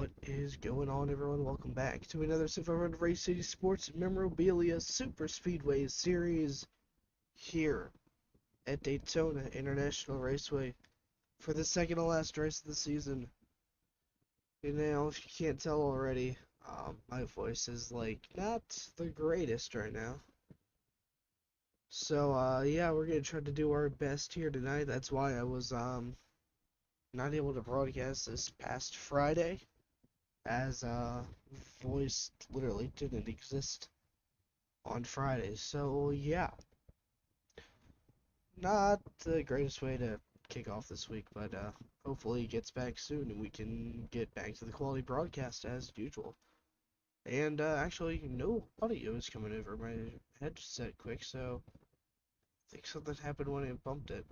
What is going on, everyone? Welcome back to another Sim500 Race City Sports Memorabilia Superspeedway series here at Daytona International Raceway for the second to last race of the season. And now, if you can't tell already, my voice is not the greatest right now. So, yeah, we're gonna try to do our best here tonight. That's why I was not able to broadcast this past Friday, as voice literally didn't exist on Friday. So yeah, not the greatest way to kick off this week, but hopefully it gets back soon and we can get back to the quality broadcast as usual. And actually, no audio is coming over my headset quick, so I think something happened when I bumped it.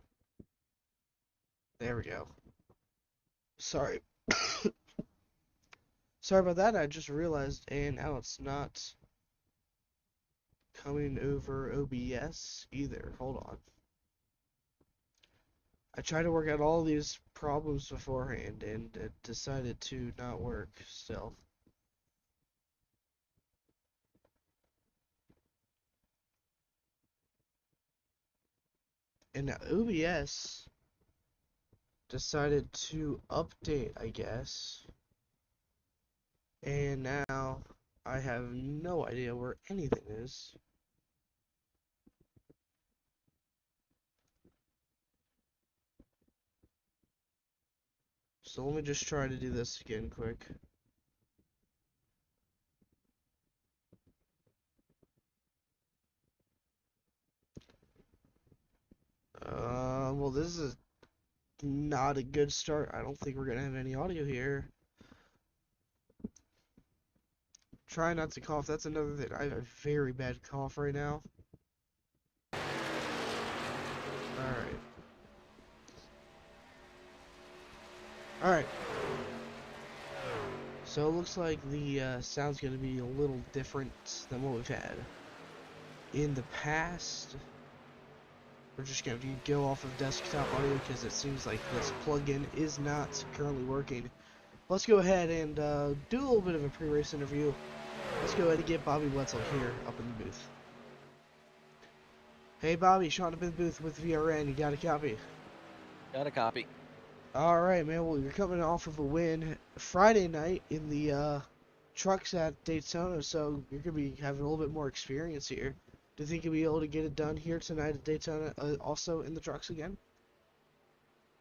There we go. Sorry. Sorry about that. I just realized, and now it's not coming over OBS either. Hold on. I tried to work out all these problems beforehand, and it decided to not work still. And now OBS decided to update, I guess. And now I have no idea where anything is. So let me just try to do this again quick. Well, this is not a good start. I don't think we're gonna have any audio here. Try not to cough. That's another thing. I have a very bad cough right now. Alright. Alright. So it looks like the sound's going to be a little different than what we've had in the past. We're just going to go off of desktop audio because it seems like this plugin is not currently working. Let's go ahead and do a little bit of a pre-race interview. Let's go ahead and get Bobby Wetzel here up in the booth. Hey Bobby, Sean up in the booth with VRN. You got a copy? Got a copy. Alright, man. Well, you're coming off of a win Friday night in the trucks at Daytona, so you're going to be having a little bit more experience here. Do you think you'll be able to get it done here tonight at Daytona, also in the trucks again?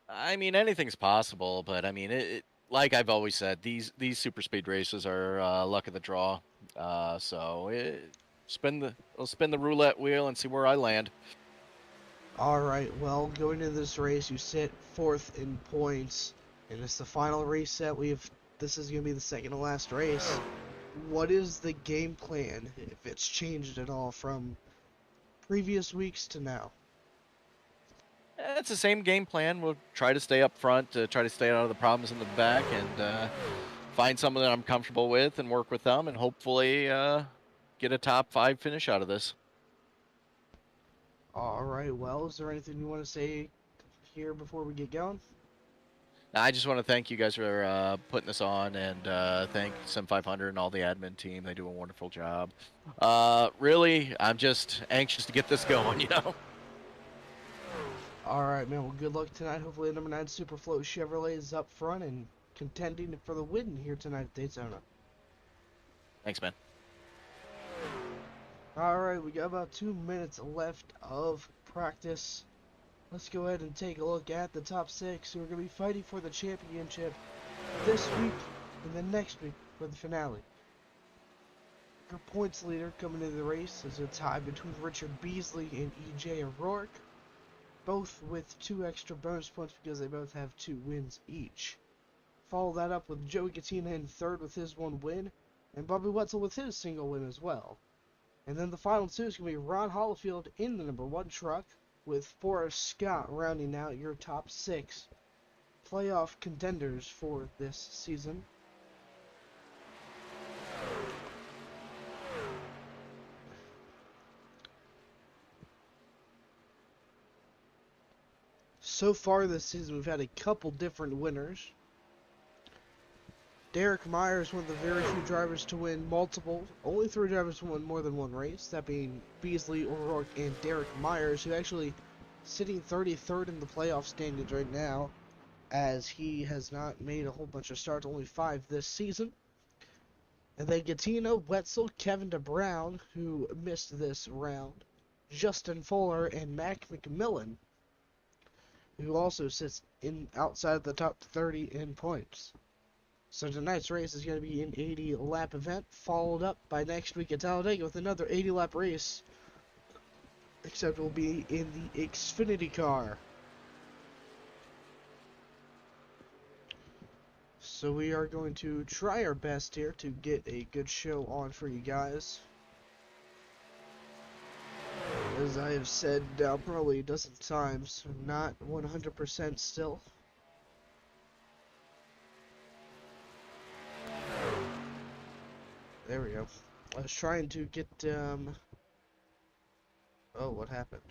I mean, anything's possible, but I mean, like I've always said, these super speed races are luck of the draw. So we'll spin the roulette wheel and see where I land. Alright, well, going into this race, you sit fourth in points, and it's the final reset. This is going to be the second to last race. What is the game plan, if it's changed at all from previous weeks to now? It's the same game plan. We'll try to stay up front, try to stay out of the problems in the back, and find someone that I'm comfortable with and work with them, and hopefully get a top 5 finish out of this. Alright, well, is there anything you want to say here before we get going? I just want to thank you guys for putting this on, and thank Sim500 and all the admin team. They do a wonderful job. Really, I'm just anxious to get this going, you know? Alright, man, well, good luck tonight. Hopefully, the number 9 Superfloat Chevrolet is up front and contending for the win here tonight at Daytona. Thanks, man. Alright, we got about 2 minutes left of practice. Let's go ahead and take a look at the top 6 who are going to be fighting for the championship this week and the next week for the finale. Your points leader coming into the race is a tie between Richard Beasley and EJ O'Rourke, both with 2 extra bonus points because they both have 2 wins each. Follow that up with Joey Katina in third with his 1 win, and Bobby Wetzel with his single win as well. And then the final 2 is going to be Ron Hollifield in the number 1 truck, with Forrest Scott rounding out your top 6 playoff contenders for this season. So far this season, we've had a couple different winners. Derek Myers, one of the very few drivers to win only 3 drivers to win more than one race, that being Beasley, O'Rourke, and Derek Myers, who actually sitting 33rd in the playoff standings right now, as he has not made a whole bunch of starts, only 5 this season. And then Gattino, Wetzel, Kevin DeBrown, who missed this round, Justin Fuller, and Mac McMillan, who also sits in outside the top 30 in points. So tonight's race is going to be an 80-lap event, followed up by next week at Talladega with another 80-lap race, except it will be in the Xfinity car. So we are going to try our best here to get a good show on for you guys. As I have said probably a dozen times, I'm not 100% still. There we go. I was trying to get, oh, what happened?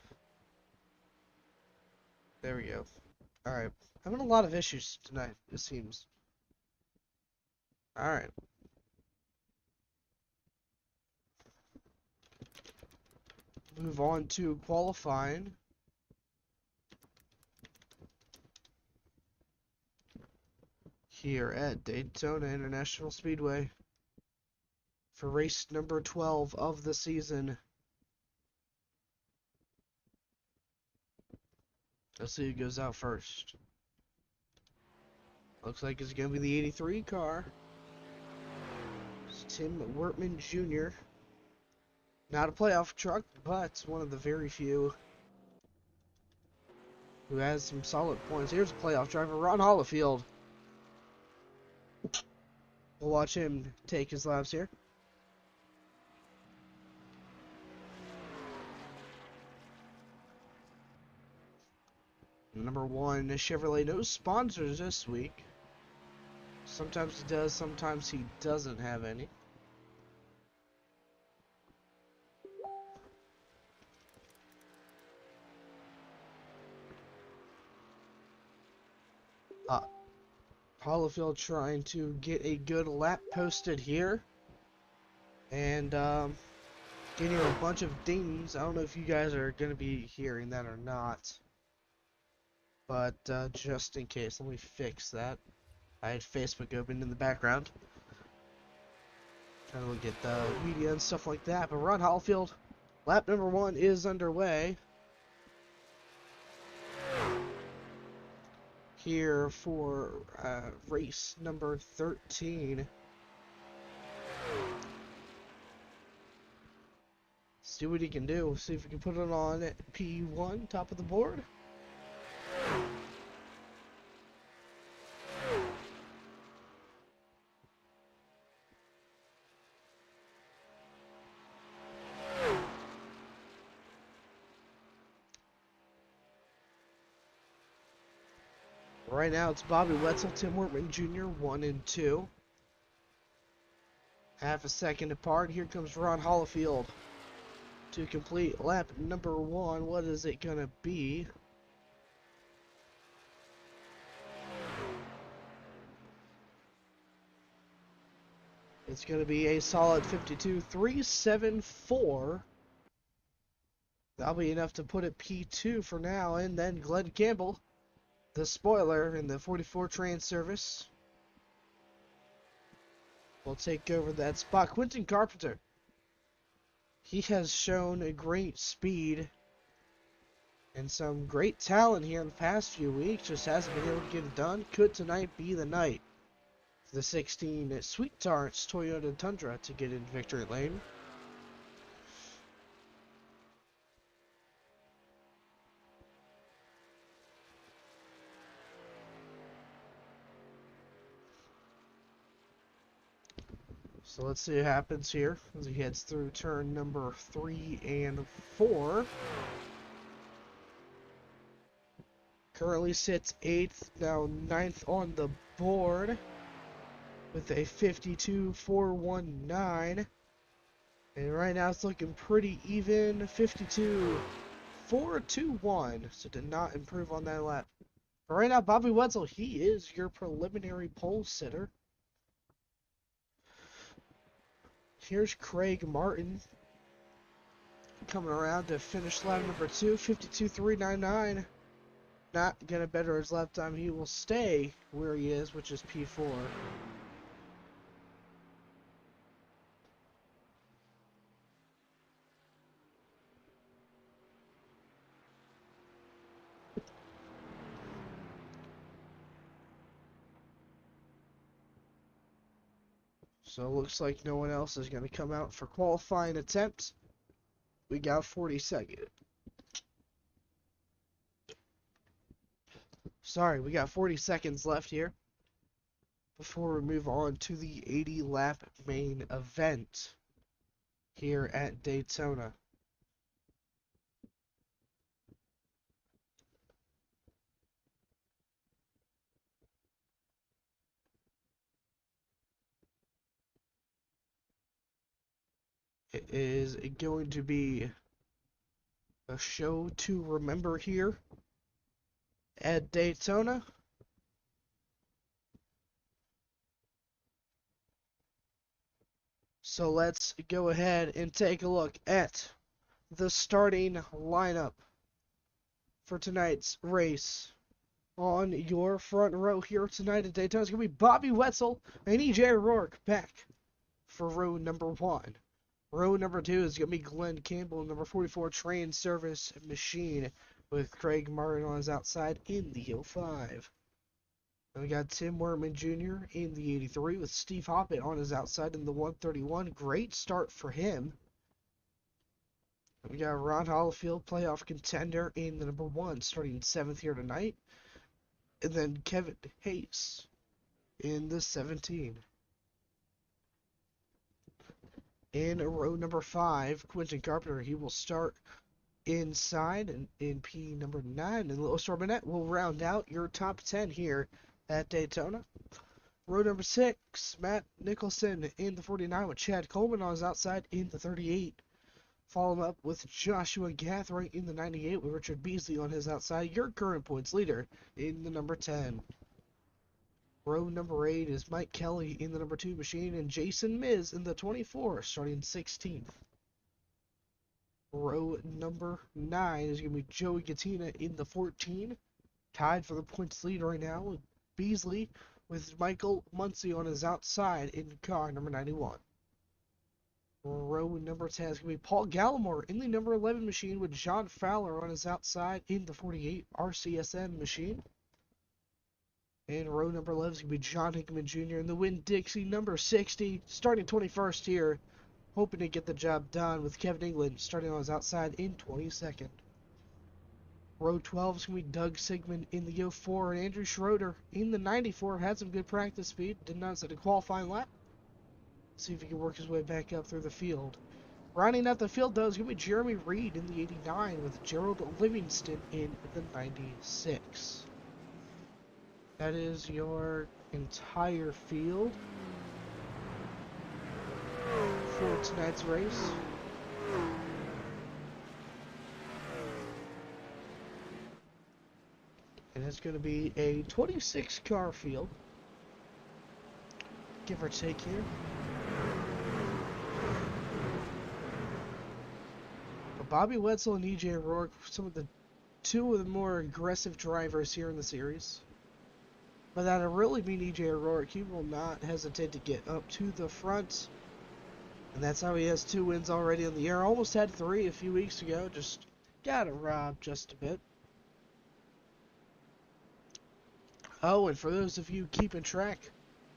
There we go. Alright. Having a lot of issues tonight, it seems. Alright. Move on to qualifying. Here at Daytona International Speedway for race number 12 of the season. Let's see who goes out first. Looks like it's going to be the 83 car. It's Tim Wertman Jr. Not a playoff truck, but one of the very few who has some solid points. Here's a playoff driver, Ron Holifield. We'll watch him take his laps here. Number 1, Chevrolet, no sponsors this week. Sometimes he does, sometimes he doesn't have any. Holifield trying to get a good lap posted here. And getting a bunch of dings. I don't know if you guys are going to be hearing that or not. But just in case, let me fix that. I had Facebook open in the background. Trying to look at the media and stuff like that. But Ron Holifield, lap number 1 is underway. Here for race number 13. See what he can do. See if we can put it on at P1, top of the board. Right now it's Bobby Wetzel, Tim Wertman Jr., 1 and 2. Half a second apart. Here comes Ron Holifield to complete lap number 1. What is it going to be? It's going to be a solid 52.374. That'll be enough to put it P2 for now. And then Glenn Campbell, the spoiler in the 44 Trans Service, will take over that spot. Quentin Carpenter, he has shown a great speed and some great talent here in the past few weeks. Just hasn't been able to get it done. Could tonight be the night for the 16 Sweet Tarts Toyota Tundra to get in victory lane? So let's see what happens here as he heads through turn number 3 and 4. Currently sits 8th, now 9th on the board with a 52.419. And right now it's looking pretty even, 52.421. So did not improve on that lap. But right now, Bobby Wetzel, he is your preliminary pole sitter. Here's Craig Martin coming around to finish lap number 2, 52.399. Not gonna better his lap time. He will stay where he is, which is P4. So it looks like no one else is gonna come out for qualifying attempts. We got 40 seconds. Sorry, we got 40 seconds left here before we move on to the 80 lap main event here at Daytona. It is going to be a show to remember here at Daytona. So let's go ahead and take a look at the starting lineup for tonight's race. On your front row here tonight at Daytona is going to be Bobby Wetzel and EJ O'Rourke back for row number 1. Row number 2 is going to be Glenn Campbell, number 44 Train Service Machine, with Craig Martin on his outside in the 05. And we got Tim Wortman Jr. in the 83 with Steve Hoppett on his outside in the 131. Great start for him. And we got Ron Hollifield, playoff contender, in the number 1, starting 7th here tonight. And then Kevin Hayes in the 17. In row number 5, Quentin Carpenter, he will start inside and in P number 9. And Louis Robinette will round out your top 10 here at Daytona. Row number 6, Matt Nicholson in the 49 with Chad Coleman on his outside in the 38. Follow up with Joshua Gathright in the 98 with Richard Beasley on his outside, your current points leader in the number 10. Row number 8 is Mike Kelly in the number 2 machine and Jason Miz in the 24, starting 16th. Row number 9 is going to be Joey Gattina in the 14, tied for the points lead right now with Beasley, with Michael Muncie on his outside in car number 91. Row number 10 is going to be Paul Gallimore in the number 11 machine with John Fowler on his outside in the 48 RCSN machine. And row number 11 is going to be John Hickman Jr. in the Winn-Dixie number 60, starting 21st here, hoping to get the job done with Kevin England starting on his outside in 22nd. Row 12 is going to be Doug Sigmund in the 04 and Andrew Schroeder in the 94. Had some good practice speed, did not set a qualifying lap. See if he can work his way back up through the field. Rounding out the field, though, is going to be Jeremy Reed in the 89 with Gerald Livingston in the 96. That is your entire field for tonight's race. And it's going to be a 26 car field, give or take here. But Bobby Wetzel and EJ O'Rourke, two of the more aggressive drivers here in the series. But that'll really mean EJ O'Rourke, he will not hesitate to get up to the front. And that's how he has 2 wins already on the year. Almost had 3 a few weeks ago, just got robbed just a bit. Oh, and for those of you keeping track,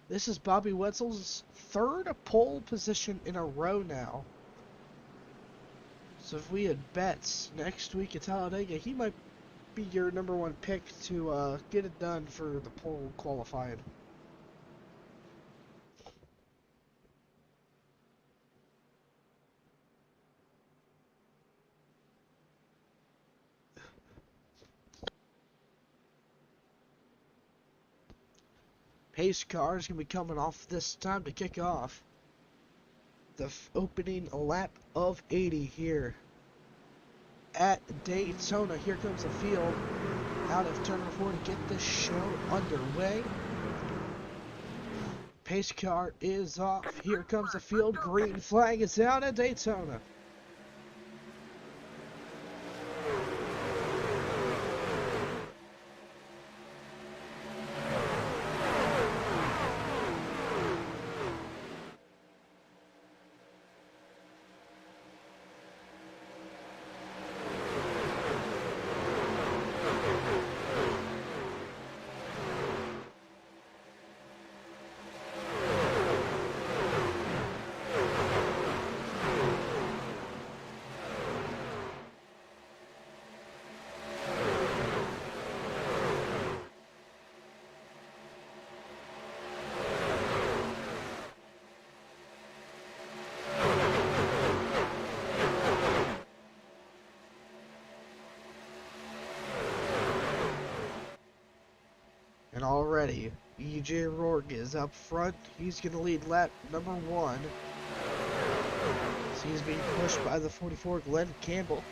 this is Bobby Wetzel's 3rd pole position in a row now. So if we had bets next week at Talladega, he might be your number 1 pick to get it done for the pole qualifying. Pace car is going to be coming off this time to kick off the opening lap of 80 here at Daytona. Here comes the field out of turn 4 to get this show underway. pace car is off. Here comes the field. Green flag is out at Daytona. And already, E.J. Rourke is up front. He's going to lead lap number 1. So he's being pushed by the 44 Glenn Campbell.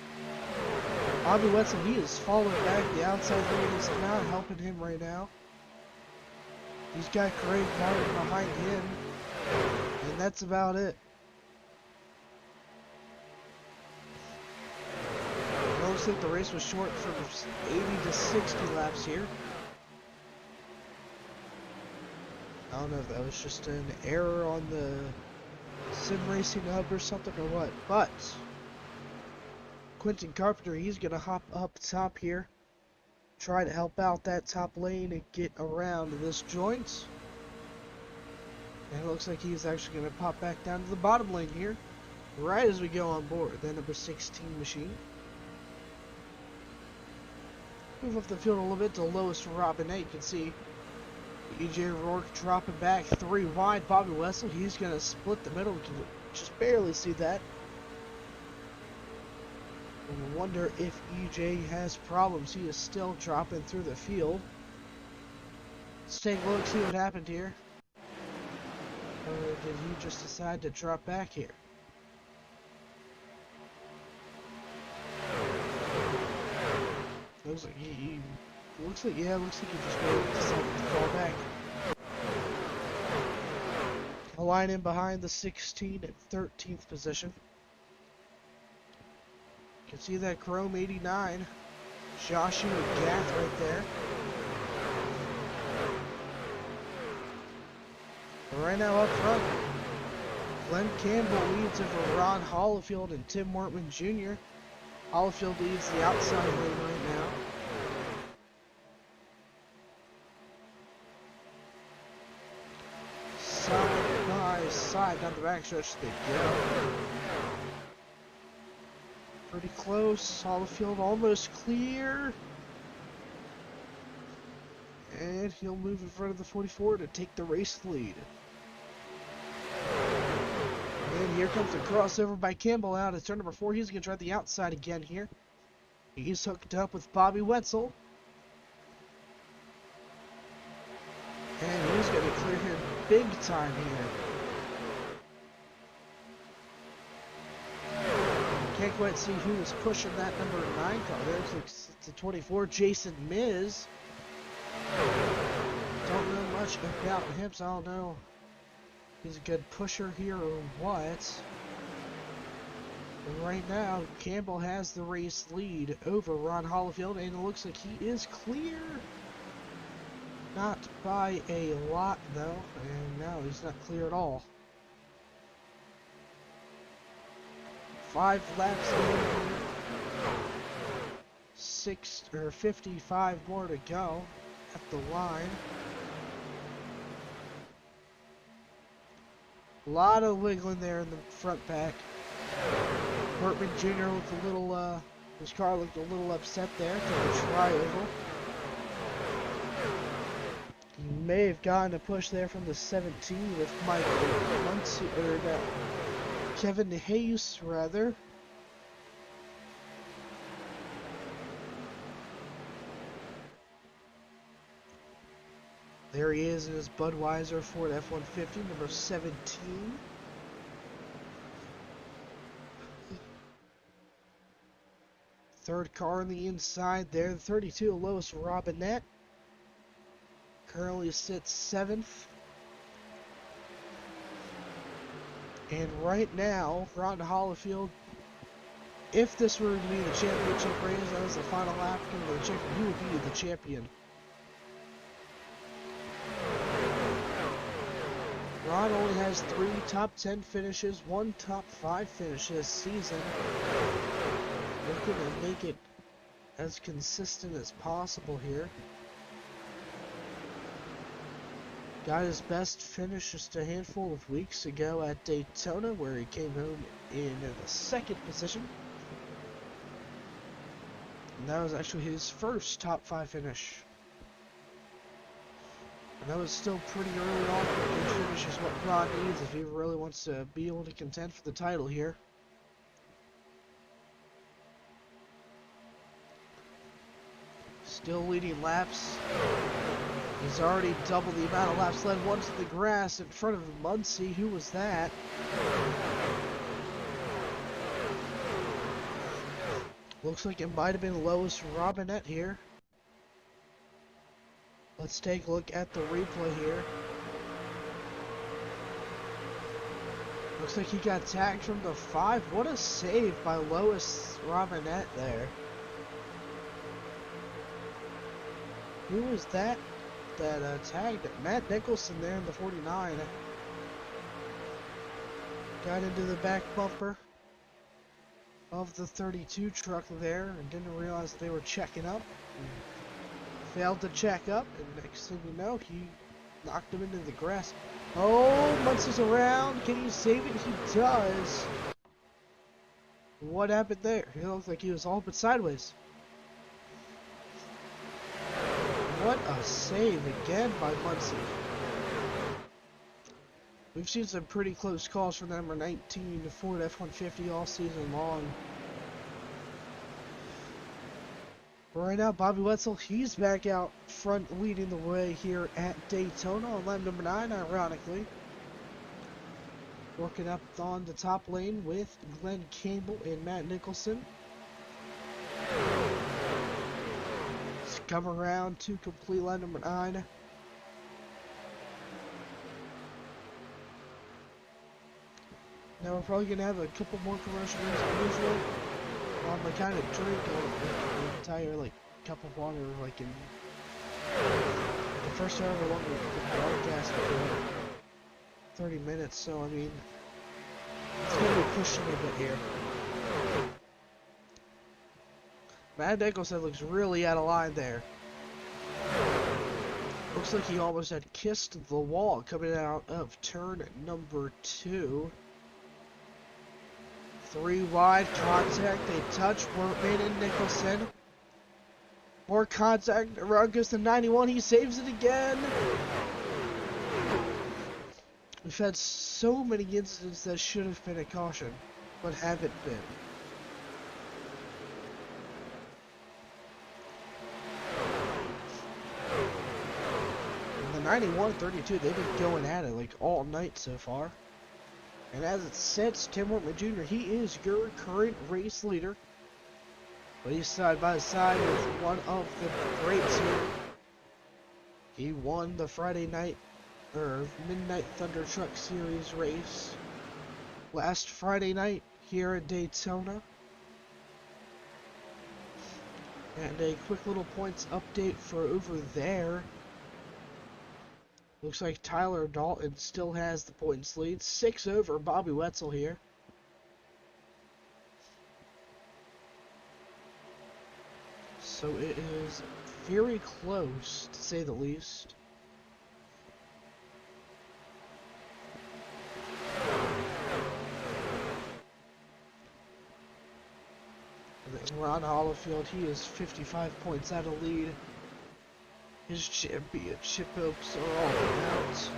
Bobby Wetzel, he is falling back. The outside lane is not helping him right now. He's got Craig Martin behind him. And that's about it. It looks like the race was short from 80 to 60 laps here. I don't know if that was just an error on the Sim Racing Hub or something or what, but Quentin Carpenter, he's going to hop up top here, try to help out that top lane and get around this joint. And it looks like he's actually going to pop back down to the bottom lane here, right as we go on board. The number 16 machine. Move up the field a little bit to lowest Robinette. You can see E.J. Rourke dropping back 3 wide. Bobby Wetzel, he's going to split the middle. You can just barely see that. I wonder if E.J. has problems. He is still dropping through the field. Let's take a look, see what happened here. Or did he just decide to drop back here? Looks like he looks like he just decided to fall back. A line in behind the 16 and 13th position. You can see that Chrome 89, Joshua Gath right there. But right now up front, Glenn Campbell leads over Ron Hollifield and Tim Wortman Jr. Hollifield leads the outside lane right now. Side by side down the backstretch they go. Pretty close. Hollifield almost clear. And he'll move in front of the 44 to take the race lead. And here comes the crossover by Campbell out at turn number 4. He's going to try the outside again here. He's hooked up with Bobby Wetzel. And he's going to clear him big time here. Can't quite see who was pushing that number 9 car. There looks like it's the 24, Jason Miz. Don't know much about him, so I don't know if he's a good pusher here or what. But right now, Campbell has the race lead over Ron Hollifield, and it looks like he is clear. Not by a lot, though, and no, he's not clear at all. 5 laps in, 55 more to go at the line. A lot of wiggling there in the front pack. Wortman Jr. looked a little, his car looked a little upset there. Took a tri-oval. He may have gotten a push there from the 17 with Mike Muncie, or Kevin Hayes, rather. There he is in his Budweiser Ford F-150, number 17. Third car on the inside there, the 32, Lois Robinette. Currently sits 7th. And right now, Ron Hollifield, if this were to be the championship race, that was the final lap of the champion, he would be the champion. Ron only has 3 top 10 finishes, 1 top 5 finish this season. Looking to make it as consistent as possible here. Got his best finish just a handful of weeks ago at Daytona, where he came home in the 2nd position. And that was actually his first top 5 finish. And that was still pretty early on. A good finish is what Ron needs if he really wants to be able to contend for the title here. Still leading laps. He's already doubled the amount of laps led once to the grass in front of Muncie. Who was that? Looks like it might have been Lois Robinette here. Let's take a look at the replay here. Looks like he got tagged from the 5. What a save by Lois Robinette there. Who was that tagged Matt Nicholson there in the 49? Got into the back bumper of the 32 truck there and didn't realize they were checking up. Failed to check up, and next thing you know, he knocked him into the grass. Oh, Muncie's around. Can he save it? He does. What happened there? He looked like he was all but sideways. What a save again by Muncie. We've seen some pretty close calls from the number 19 Ford F-150 all season long. But right now, Bobby Wetzel, he's back out front leading the way here at Daytona on lap number 9, ironically. Working up on the top lane with Glenn Campbell and Matt Nicholson. Come around to complete line number 9. Now we're probably going to have a couple more commercial breaks than usual. I kind of drink an entire cup of water in the first hour long broadcast for 30 minutes, so I mean it's going to be pushing a bit here. Matt Nicholson looks really out of line there. Looks like he almost had kissed the wall coming out of turn number 2. 3 wide contact. They touch Workman and Nicholson. More contact. Around goes to 91. He saves it again. We've had so many incidents that should have been a caution, but haven't been. The 91-32, they've been going at it all night so far. And as it sits, Tim Workman Jr., he is your current race leader. But he's side by side with one of the greats here. He won the Friday night, or Midnight Thunder Truck Series race last Friday night here at Daytona. And a quick little points update for over there. Looks like Tyler Dalton still has the points lead. 6 over Bobby Wetzel here. So it is very close, to say the least. Ron Hollifield, he is 55 points out of lead. His championship hopes are all out.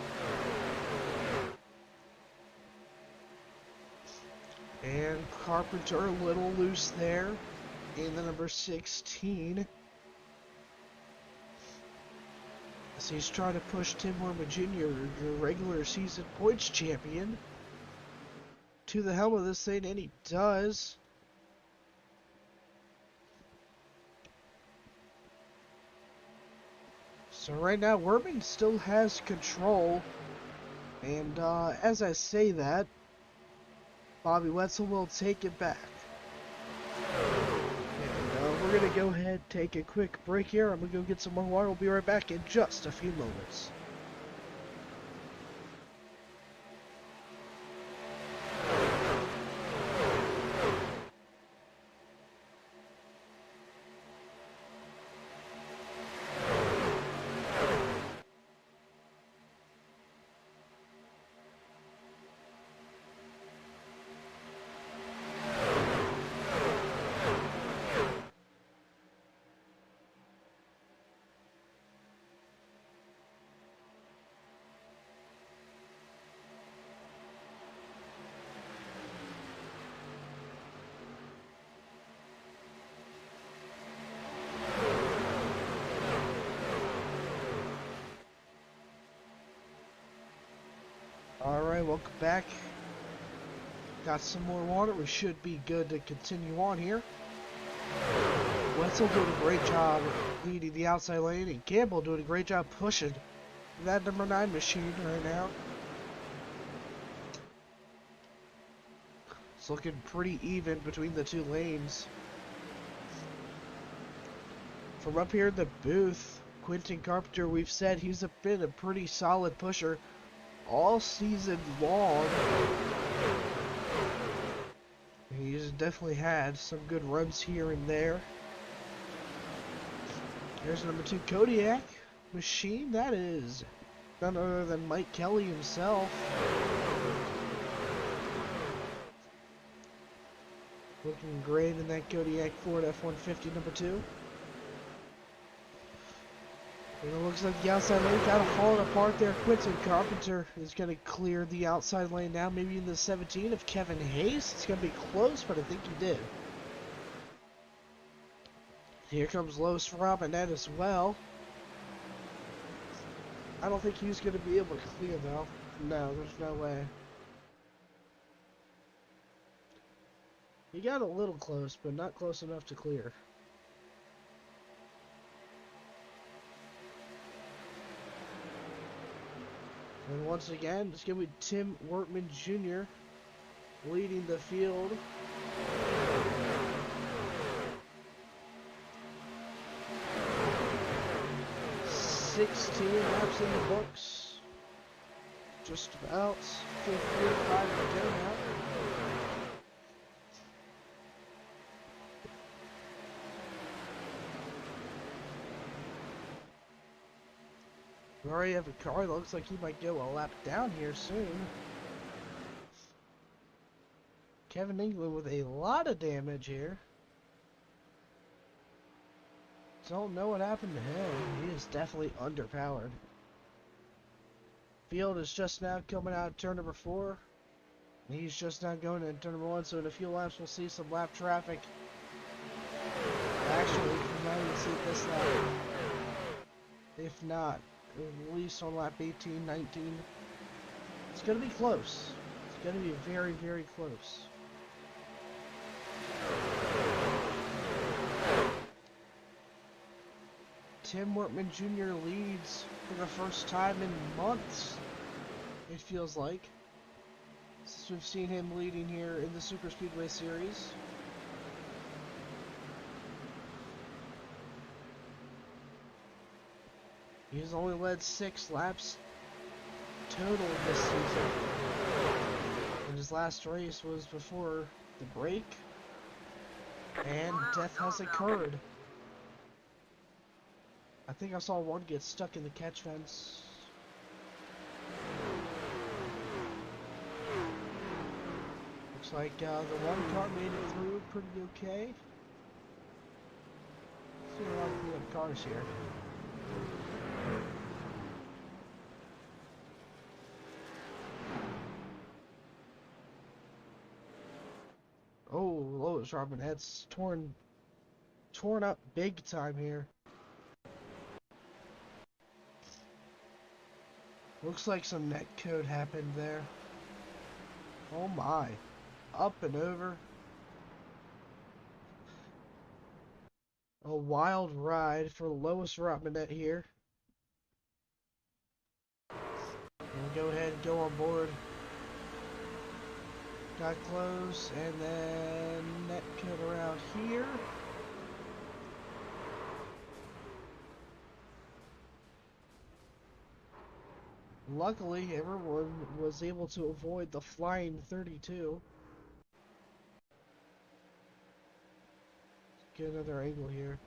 And Carpenter a little loose there in the number 16. As he's trying to push Tim Workman Jr., your regular season points champion, to the helm of this thing, and he does. So right now, Workman still has control, and as I say that, Bobby Wetzel will take it back. And we're going to go ahead, take a quick break here. I'm going to go get some more water. We'll be right back in just a few moments. Alright, welcome back. Got some more water. We should be good to continue on here. Wetzel doing a great job leading the outside lane, and Campbell doing a great job pushing that number 9 machine right now. It's looking pretty even between the two lanes. From up here in the booth, Quentin Carpenter, we've said he's been a pretty solid pusher all season long. He's definitely had some good runs here and there. There's number 2 Kodiak machine. That is none other than Mike Kelly himself. Looking great in that Kodiak Ford F-150 number 2. And it looks like the outside lane kind of falling apart there. Quentin Carpenter is going to clear the outside lane now, maybe in the 17 of Kevin Hayes. It's going to be close, but I think he did. Here comes Lois Robinette as well. I don't think he's going to be able to clear, though. No, there's no way. He got a little close, but not close enough to clear. And once again, it's going to be Tim Wortman Jr. leading the field. Laps in the books. Just about 55 to go now. We already have a car. Looks like he might go a lap down here soon. Kevin England with a lot of damage here. Don't know what happened to him. He is definitely underpowered. Field is just now coming out of turn number 4. He's just now going into turn number 1, so in a few laps we'll see some lap traffic. Actually, we might even see it this lap. If not, at least on lap 18, 19. It's going to be close. It's going to be very, very close. Tim Wortman Jr. leads for the first time in months, it feels like, since we've seen him leading here in the Superspeedway series. He's only led 6 laps total this season, and his last race was before the break, and death has occurred. I think I saw one get stuck in the catch fence. Looks like the one car made it through pretty okay. See a lot of good cars here. Oh, Lois Robinette's torn up big time here. Looks like some net code happened there. Oh my. Up and over. A wild ride for Lois Robinette here. And go ahead and go on board. Got close, and then net cut around here. Luckily, everyone was able to avoid the flying 32. Get another angle here.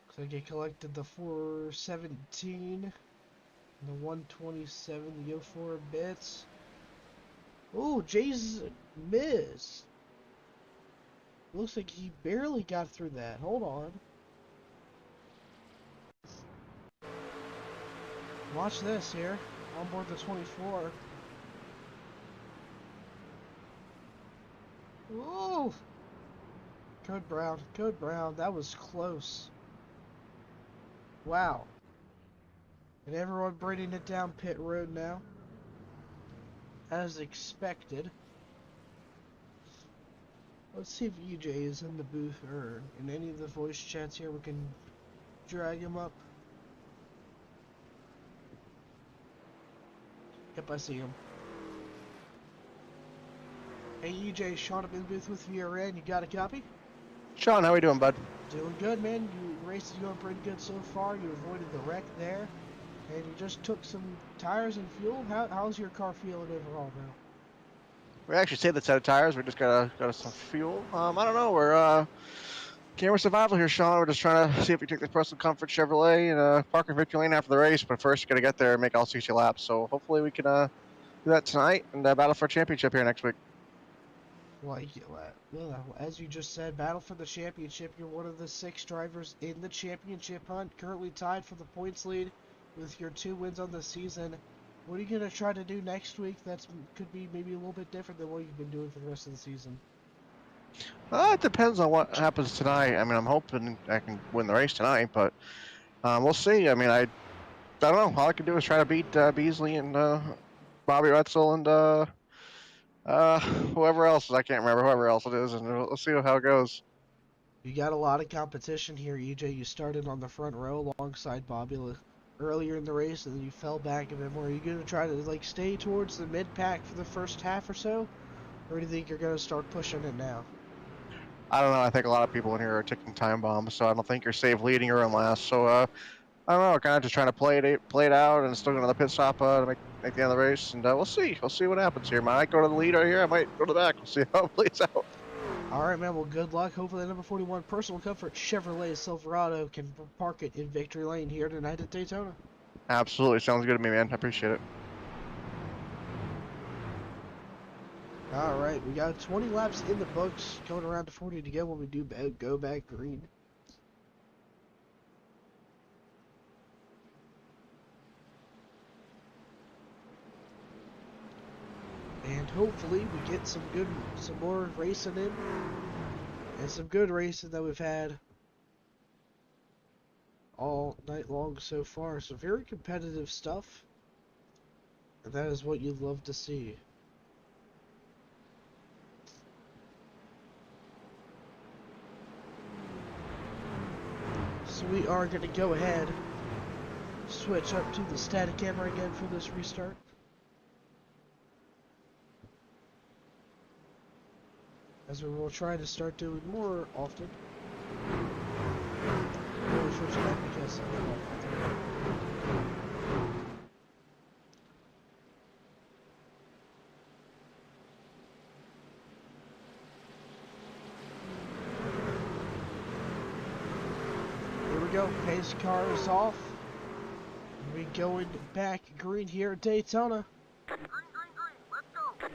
Looks like it collected the 417, the 127, the 04 bits. Oh, Jay's miss. Looks like he barely got through that. Hold on. Watch this here. On board the 24. Ooh! Code Brown. Code Brown. That was close. Wow. And everyone bringing it down pit road now. As expected. Let's see if EJ is in the booth or in any of the voice chats here. We can drag him up. Yep, I see him. Hey EJ, Sean, I'm in the booth with VRN. You got a copy? Sean, how we doing, bud? Doing good, man. Race is going pretty good so far. You avoided the wreck there. And you just took some tires and fuel. How's your car feeling overall now? We actually saved the set of tires. We just got us some fuel. I don't know. We're camera survival here, Sean. We're just trying to see if we take this personal comfort Chevrolet and park in victory lane after the race. But first, we got to get there and make all 60 laps. So hopefully we can do that tonight and battle for a championship here next week. Well, as you just said, battle for the championship. You're one of the 6 drivers in the championship hunt, currently tied for the points lead with your 2 wins on the season. What are you going to try to do next week that could be maybe a little bit different than what you've been doing for the rest of the season? It depends on what happens tonight. I mean, I'm hoping I can win the race tonight, but we'll see. I mean, I don't know. All I can do is try to beat Beasley and Bobby Retzel and whoever else. I can't remember whoever else it is, and we'll see how it goes. You got a lot of competition here, EJ. You started on the front row alongside Bobby earlier in the race, and then you fell back a bit more. Are you going to try to stay towards the mid-pack for the first half or so? Or do you think you're going to start pushing it now? I don't know. I think a lot of people in here are ticking time bombs, so I don't think you're safe leading or in last. So I don't know. Kind of just trying to play it out, and still going to the pit stop to make the end of the race, and we'll see. We'll see what happens here. I might go to the lead right here. I might go to the back. We'll see how it plays out. All right, man. Well, good luck. Hopefully, the number 41 Personal Comfort Chevrolet Silverado can park it in victory lane here tonight at Daytona. Absolutely. Sounds good to me, man. I appreciate it. All right, we got 20 laps in the books, going around to 40 to go when we do go back green. And hopefully we get some more racing in, and some good racing that we've had all night long so far. So very competitive stuff, and that is what you'd love to see. So we are going to go ahead, switch up to the static camera again for this restart. As we will try to start doing more often. Really switch back because go. Pace car is off. We going back green here at Daytona. Green, let's go.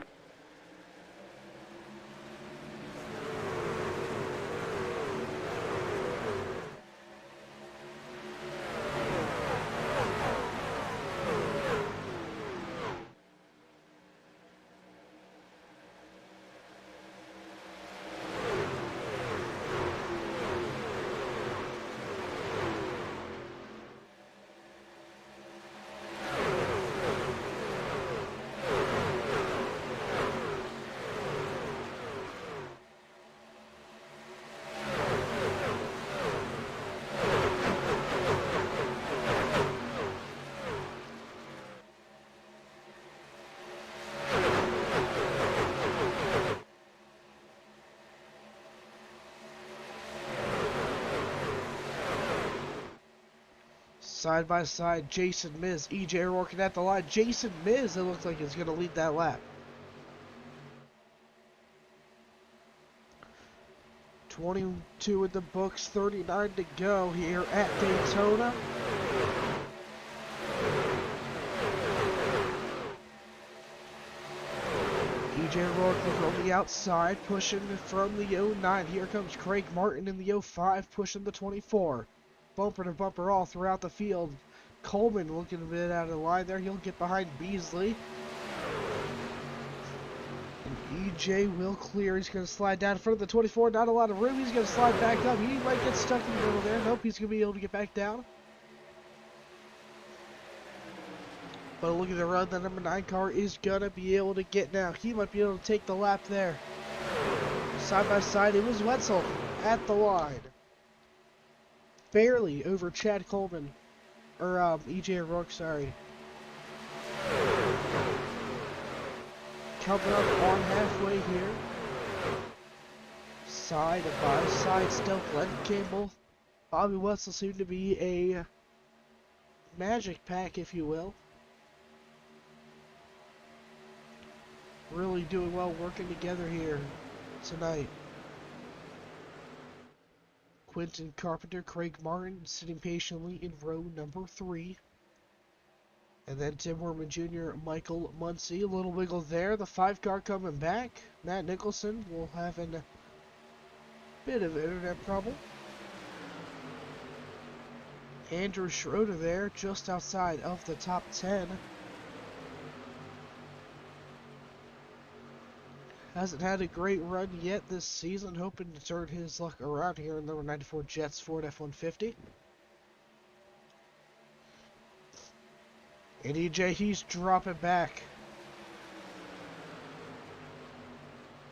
Side by side, Jason Miz, EJ Rourke at the line. Jason Miz, it looks like he's going to lead that lap. 22 in the books, 39 to go here at Daytona. EJ Rourke on the outside, pushing from the 09. Here comes Craig Martin in the 05, pushing the 24. Bumper to bumper all throughout the field. Coleman looking a bit out of line there. He'll get behind Beasley. And EJ will clear. He's going to slide down in front of the 24. Not a lot of room. He's going to slide back up. He might get stuck in the middle there. Nope, he's going to be able to get back down. But look at the run the number 9 car is going to be able to get now. He might be able to take the lap there. Side by side, it was Wetzel at the line. Barely over Chad Coleman. Or, EJ Rourke, sorry. Coming up on halfway here. Side by side still, Glenn Campbell. Bobby Wetzel seemed to be a magic pack, if you will. Really doing well working together here tonight. Quentin Carpenter, Craig Martin sitting patiently in row number 3. And then Tim Werman Jr., Michael Muncie, a little wiggle there. The 5 car coming back. Matt Nicholson will have a bit of internet problem. Andrew Schroeder there, just outside of the top 10. Hasn't had a great run yet this season, hoping to turn his luck around here in number 94 Jets Ford F-150. And EJ, he's dropping back.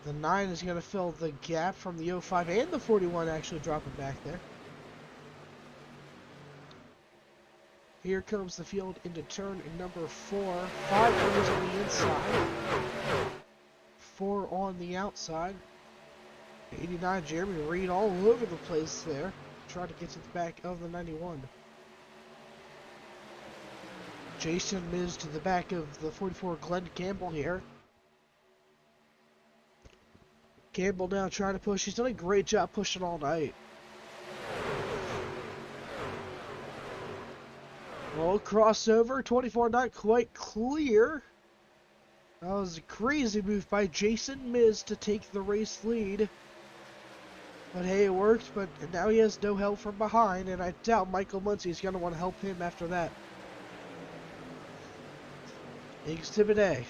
The 9 is going to fill the gap from the 05 and the 41 actually dropping back there. Here comes the field into turn number 4. 5 runners on the inside. 4 on the outside. 89, Jeremy Reed all over the place there. Trying to get to the back of the 91. Jason Miz to the back of the 44, Glenn Campbell here. Campbell now trying to push. He's done a great job pushing all night. Oh, crossover. 24 not quite clear. That was a crazy move by Jason Miz to take the race lead. But hey, it worked, but now he has no help from behind, and I doubt Michael Muncie is going to want to help him after that. Exhibit A.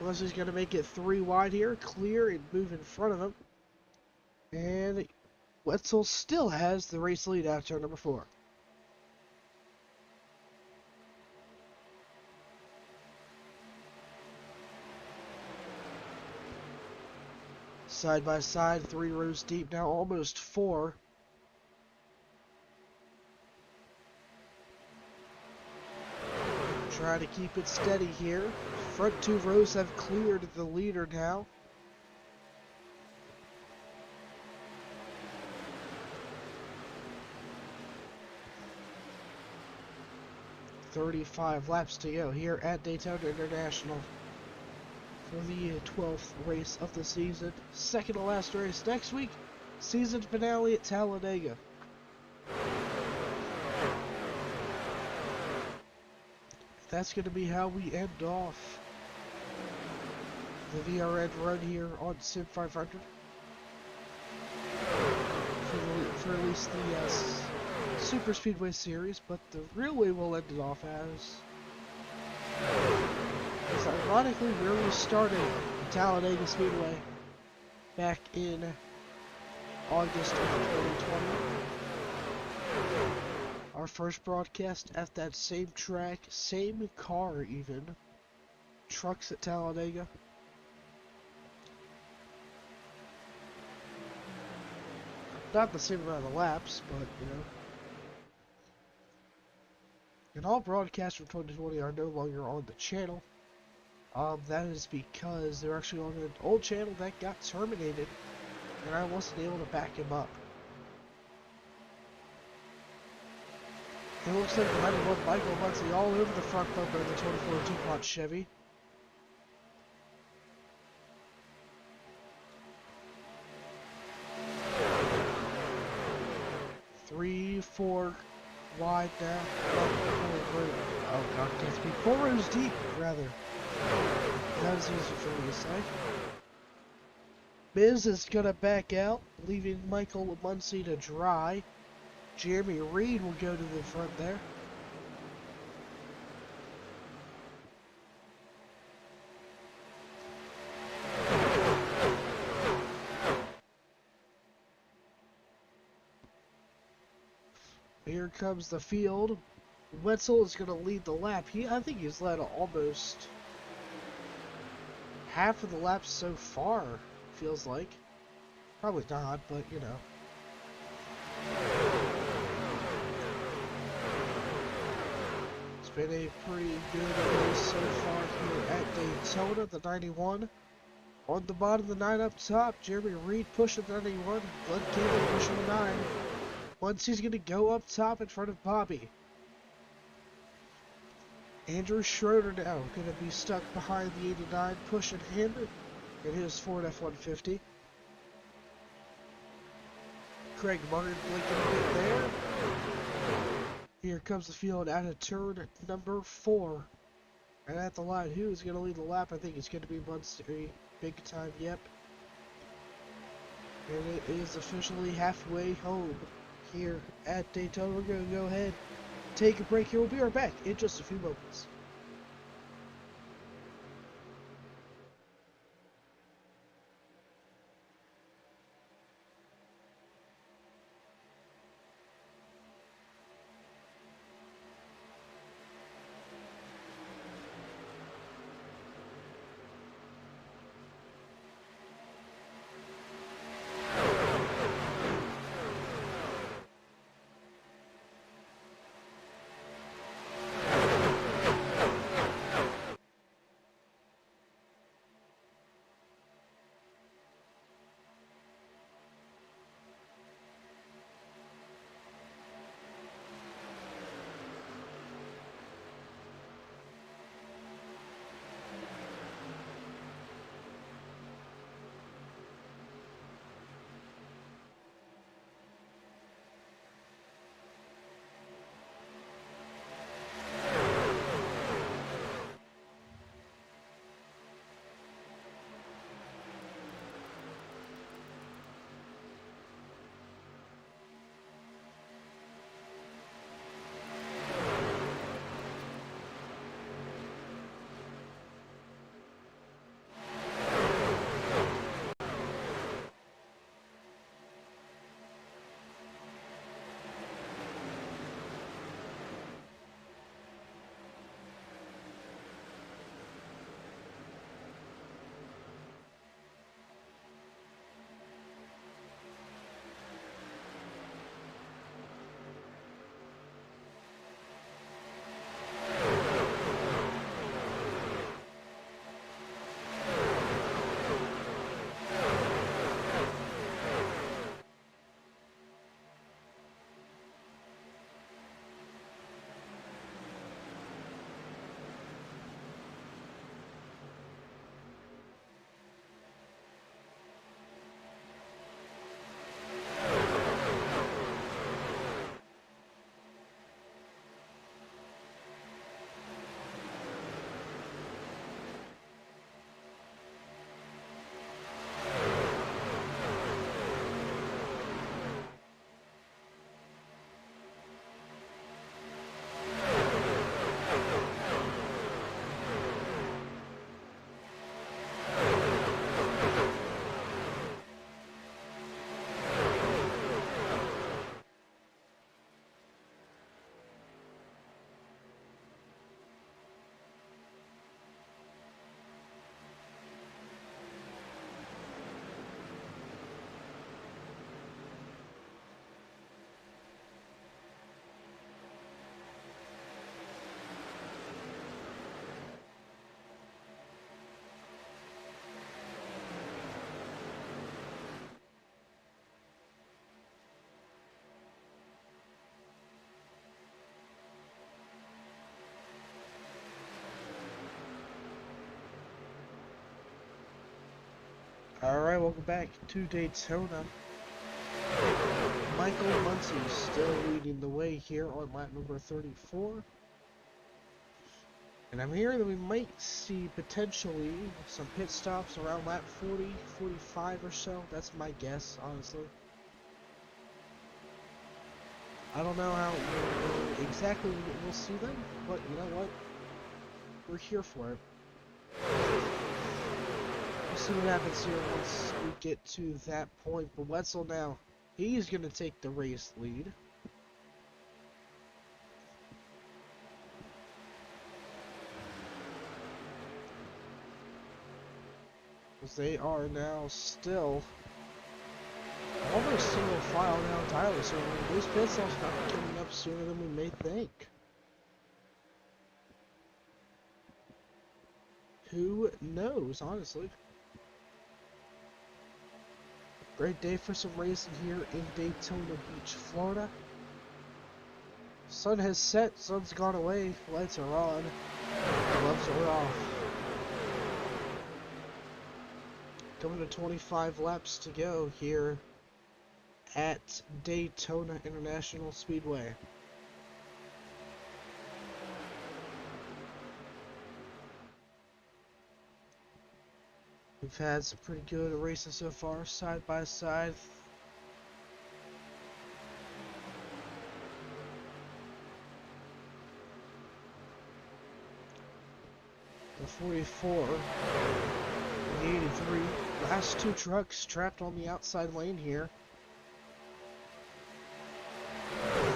Unless he's going to make it 3 wide here, clear and move in front of him. And Wetzel still has the race lead out turn number 4. Side by side, 3 rows deep now, almost 4. Try to keep it steady here. Front 2 rows have cleared the leader now. "35 laps to go here at Daytona International for the 12th race of the season. Second to last race next week. Season finale at Talladega. That's going to be how we end off the VRN run here on Sim500. For at least the Superspeedway series, but the real way we'll end it off as is ironically where we started Talladega Speedway back in August of 2020. Our first broadcast at that same track, same car even. Trucks at Talladega. Not the same amount of laps, but you know. And all broadcasts from 2020 are no longer on the channel. That is because they're actually on an old channel that got terminated, and I wasn't able to back him up. It looks like the 91 Michael Muncie all over the front bumper of the 24 DuPont Chevy. Three, four wide now. Oh god, can't speak. 4 rows deep, rather. That was easy for me to say. Miz is gonna back out, leaving Michael Muncie to dry. Jeremy Reed will go to the front there. Here comes the field. Wetzel is going to lead the lap. I think he's led almost half of the laps so far, feels like. Probably not, but you know. It's been a pretty good race so far here at Daytona, the 91. On the bottom, the 9 up top. Jeremy Reed pushing the 91. Glenn Campbell pushing the 9. Once he's going to go up top in front of Bobby. Andrew Schroeder now going to be stuck behind the 89, pushing him in his Ford F-150. Craig Martin blinking a bit there. Here comes the field out of turn number 4. And at the line, who is going to lead the lap? I think it's going to be Muncie. Big time, yep. And it is officially halfway home here at Daytona. We're going to go ahead, take a break here. We'll be right back in just a few moments. Alright, welcome back to Daytona. Michael Muncie still leading the way here on lap number 34. And I'm hearing that we might see potentially some pit stops around lap 40, 45 or so. That's my guess, honestly. I don't know how exactly we'll see them, but you know what? We're here for it. We'll see what happens here once we get to that point. But Wetzel now, he's going to take the race lead. Because they are now still almost single file now entirely. So these pit stops are coming up sooner than we may think. Who knows, honestly? Great day for some racing here in Daytona Beach, Florida. Sun has set, sun's gone away, lights are on, gloves are off. Coming to 25 laps to go here at Daytona International Speedway. We've had some pretty good races so far, side by side. The 44, the 83, last two trucks trapped on the outside lane here.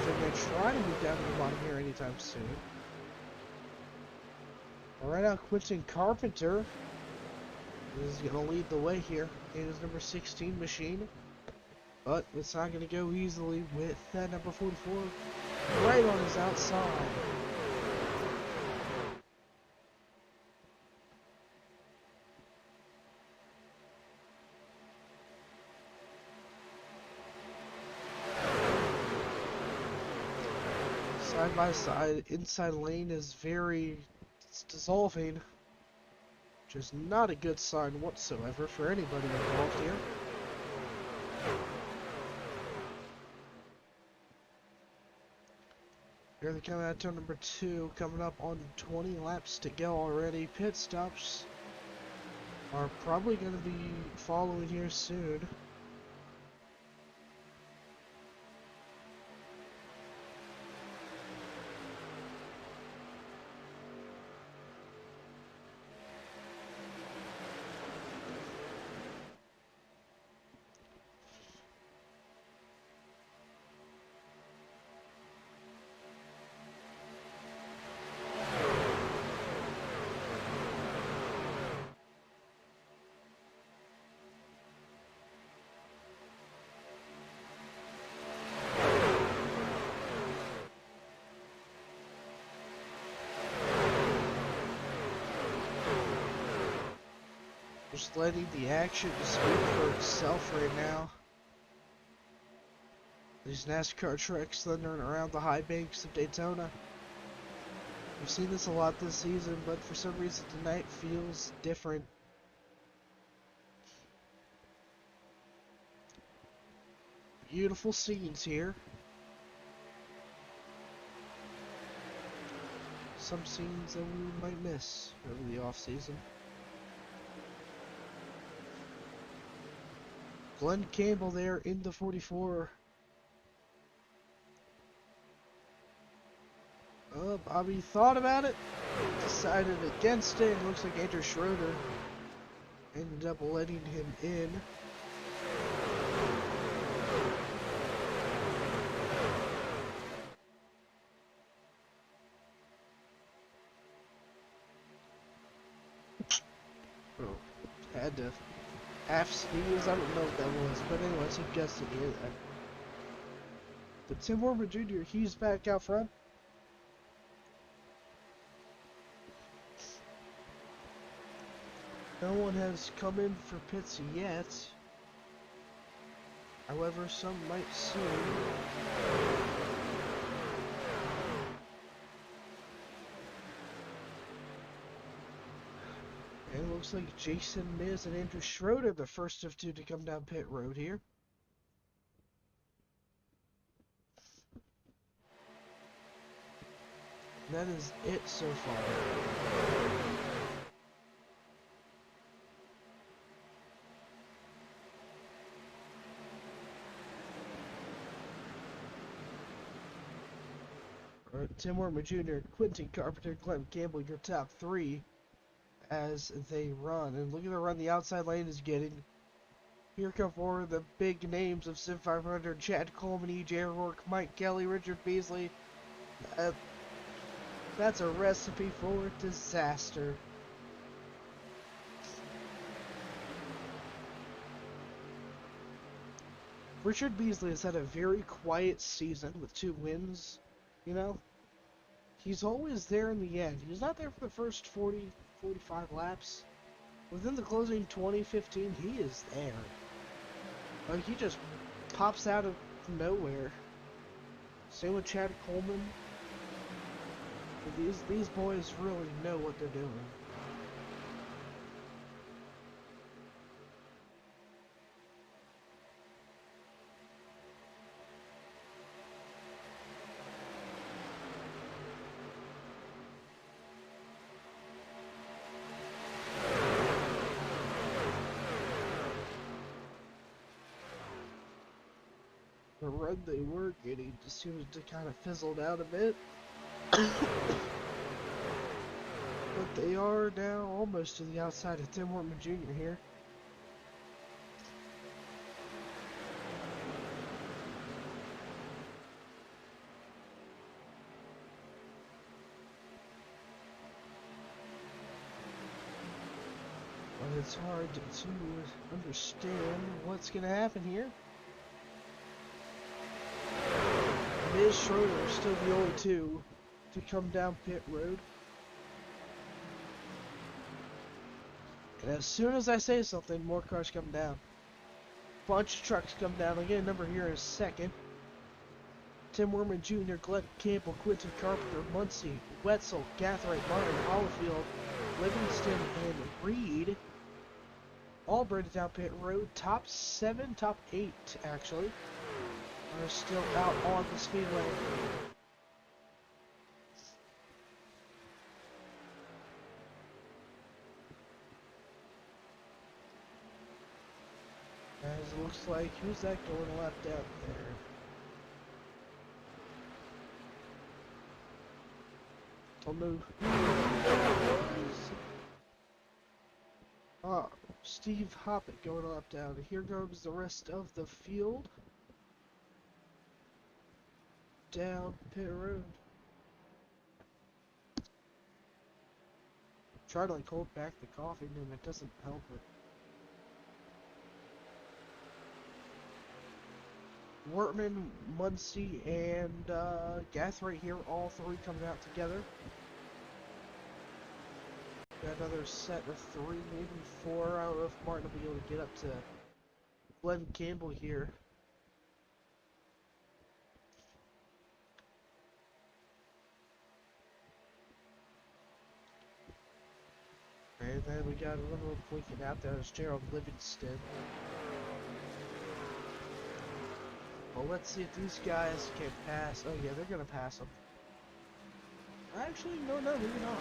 They're going to try to move down to the bottom here anytime soon. Right now, Quentin Carpenter is going to lead the way here in his number 16 machine, but it's not going to go easily with that number 44 right on his outside. Side by side, inside lane is it's dissolving. Which is not a good sign whatsoever for anybody involved here. Here they come at turn number 2, coming up on 20 laps to go already. Pit stops are probably going to be following here soon. Just letting the action speak for itself right now. These NASCAR trucks thundering around the high banks of Daytona. We've seen this a lot this season, but for some reason tonight feels different. Beautiful scenes here. Some scenes that we might miss over the off season. Glenn Campbell there in the 44. Bobby thought about it, decided against it. Looks like Andrew Schroeder ended up letting him in. Oh, had to half sneeze. I don't know what that was, but anyways, he guessed it here. But Tim Horner Jr., he's back out front. No one has come in for pits yet. However, some might soon. And looks like Jason Miz and Andrew Schroeder, the first of two to come down pit road here. And that is it so far. Tim Wormer Jr., Quentin Carpenter, Glenn Campbell, your top three as they run. And look at the run the outside lane is getting. Here come forward the big names of Sim500, Chad Coleman, E.J. O'Rourke, Mike Kelly, Richard Beasley. That's a recipe for disaster. Richard Beasley has had a very quiet season with 2 wins, you know? He's always there in the end. He's not there for the first 40, 45 laps. Within the closing 20, 15, he is there. Like, he just pops out of nowhere. Same with Chad Coleman. These boys really know what they're doing. The run they were getting just seemed to kind of fizzled out a bit. But they are now almost to the outside of Tim Hortman Jr. here. But it's hard to understand what's going to happen here. Miz Schroeder is still the only two to come down pit road. And as soon as I say something, more cars come down. Bunch of trucks come down. I'll get a number here in a second. Tim Worman Jr., Glenn Campbell, Quentin Carpenter, Muncie, Wetzel, Gathright, Martin, Hollifield, Livingston, and Reed. All braided down pit road. Top 7, top 8 actually, are still out on the speedway. As it looks like, who's that going a lap down there? Don't know who that was. Ah, Steve Hoppett going a lap down. Here comes the rest of the field. Down pit road. Try to like hold back the coughing and it doesn't help it. Wortman, Muncie, and Gathright here, all three coming out together. Got another set of 3, maybe 4. I don't know if Martin will be able to get up to Glenn Campbell here. And then we got another one blinking out there. It's Gerald Livingston. Well, let's see if these guys can pass. Oh yeah, they're gonna pass them. Actually, no, maybe not.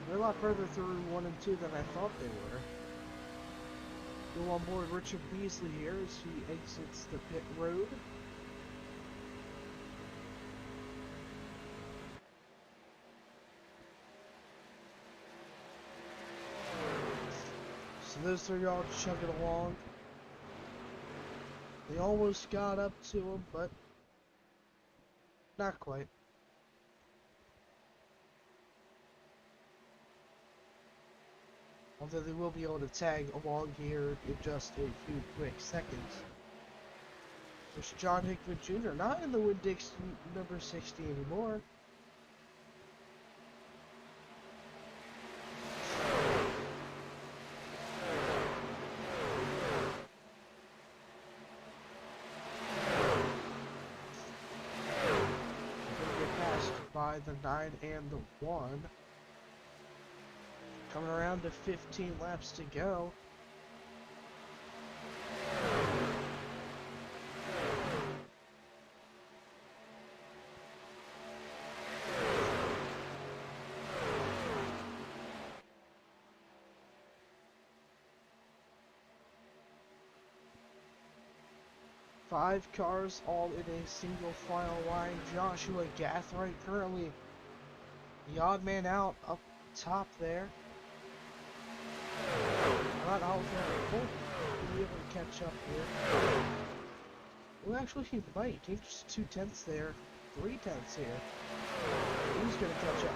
They're a lot further through 1 and 2 than I thought they were. Go on board Richard Beasley here as he exits the pit road. So those 3 are all chugging along. They almost got up to him, but not quite. Although they will be able to tag along here in just a few quick seconds. There's John Hickman Jr. not in the Winn-Dixon number 60 anymore. By the 9 and the 1. Coming around to 15 laps to go. Five cars all in a single file line. Joshua Gathright currently the odd man out up top there. Not Oliver won't be able to catch up here. Well, actually, he might. He just 2/10 there, 3/10 here. He's going to catch up.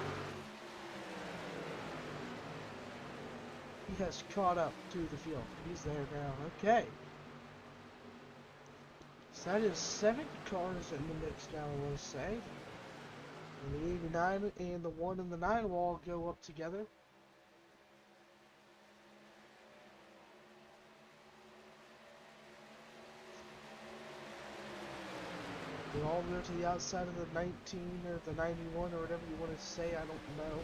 He has caught up to the field. He's there now. Okay. So that is 7 cars in the mix now, I want to say. And the 89 and the 1 and the 9 will all go up together. They're all the way to the outside of the 19 or the 91 or whatever you want to say, I don't know.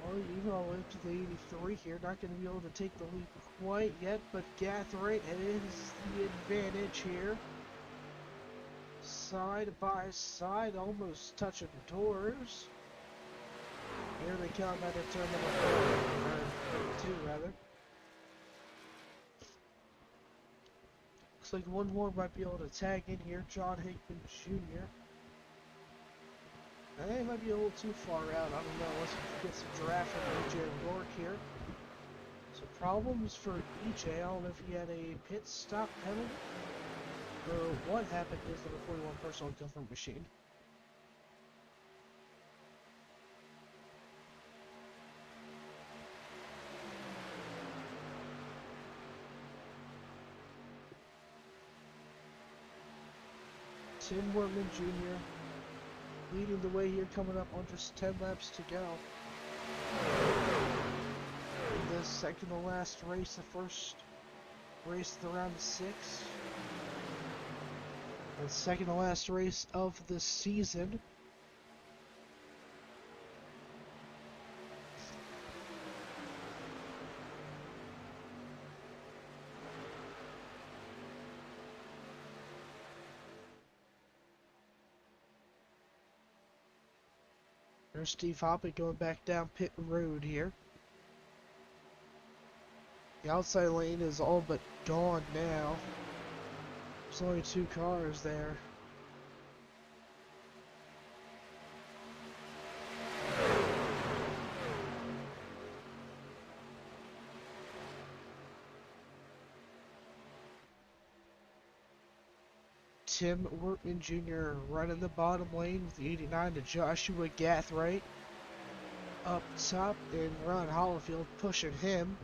Or even all the way up to the 83 here. Not going to be able to take the lead quite yet, but Gathright is the advantage here. Side by side, almost touching doors. Here they come at a turn number 2, rather. Looks like one more might be able to tag in here, John Hickman Jr. They might be a little too far out, I don't know, unless we get some draft from EJ Rourke here. So problems for EJ, I don't know if he had a pit stop penalty, or what happened is the 41 personal comfort machine. Tim Wortman Jr. leading the way here, coming up on just 10 laps to go. In the second to last race, the first race of the round of 6. And second to last race of the season. There's Steve Hoppett going back down pit road here. The outside lane is all but gone now. There's only 2 cars there. Tim Wortman Jr. running the bottom lane with the 89 to Joshua Gathright. Up top, and Ron Hollifield pushing him.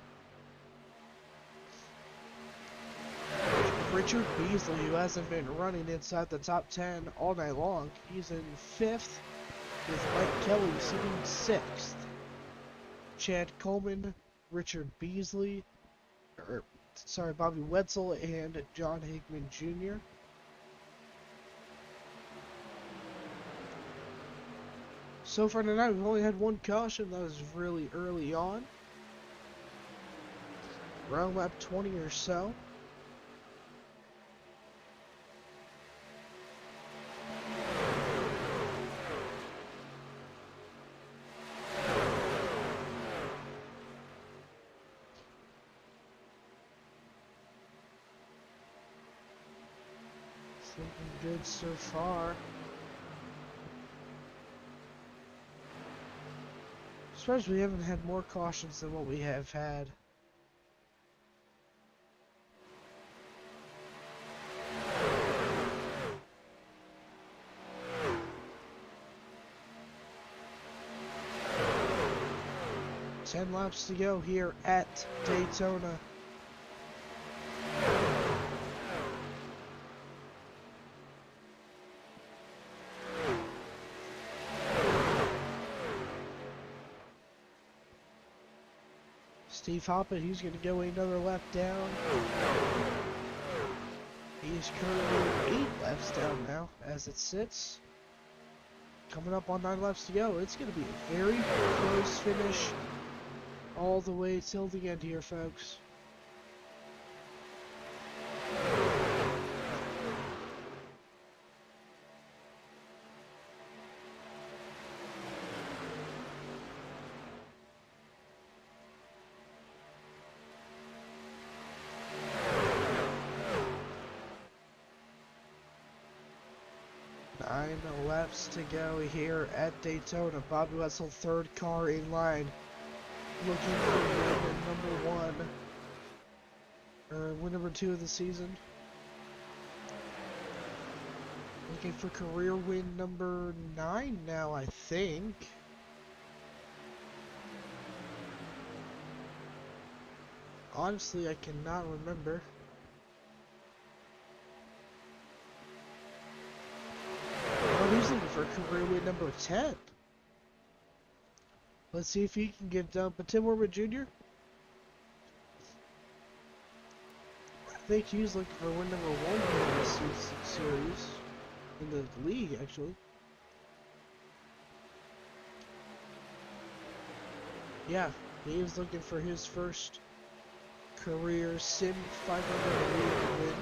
Richard Beasley, who hasn't been running inside the top 10 all night long. He's in 5th, with Mike Kelly sitting 6th. Chad Coleman, Richard Beasley, Bobby Wetzel, and John Hickman Jr. So far tonight, we've only had 1 caution. That was really early on. Around lap 20 or so. Looking good so far. As far as we haven't had more cautions than what we have had. Ten laps to go here at Daytona. Steve Hoppett, he's going to go another lap down. He's currently 8 laps down now as it sits. Coming up on 9 laps to go. It's going to be a very close finish all the way till the end here, folks. Nine laps to go here at Daytona. Bobby Wetzel, third car in line, looking for win number one, or win number 2 of the season. Looking for career win number 9 now, I think. Honestly, I cannot remember. Oh, he's looking for career win number 10. Let's see if he can get it done. But Tim Wormwood Jr., I think he's looking for win number 1 here in this series. In the league, actually. Yeah, he is looking for his first career Sim500 league win.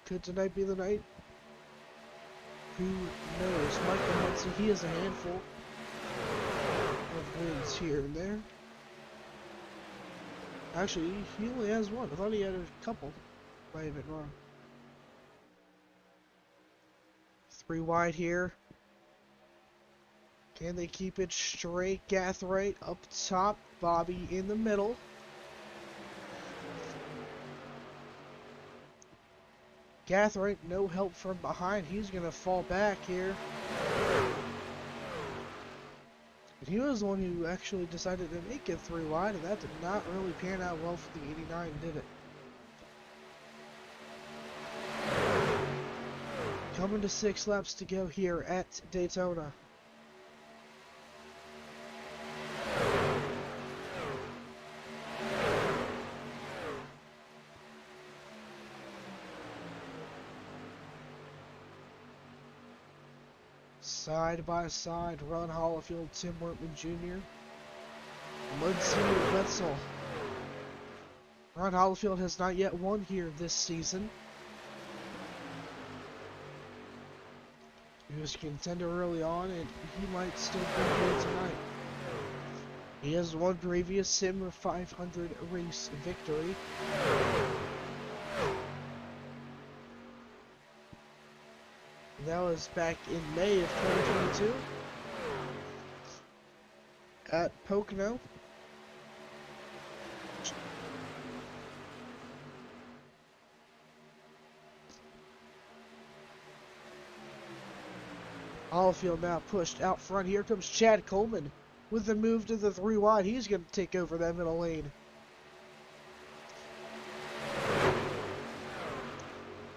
Could tonight be the night? Who knows? Michael Hudson, he has a handful of wins here and there. Actually, he only has one. I thought he had a couple. Might have been wrong. 3 wide here. Can they keep it straight? Gathright up top. Bobby in the middle. Gathright, no help from behind. He's going to fall back here. And he was the one who actually decided to make it 3 wide, and that did not really pan out well for the 89, did it? Coming to 6 laps to go here at Daytona. Side by side, Ron Hollifield, Tim Wortman Jr., Muncie Wetzel. Ron Hollifield has not yet won here this season. He was a contender early on, and he might still be here tonight. He has won previous Sim500 race victory. That was back in May of 2022 at Pocono. Hollifield now pushed out front. Here comes Chad Coleman with the move to the 3 wide. He's going to take over that middle lane.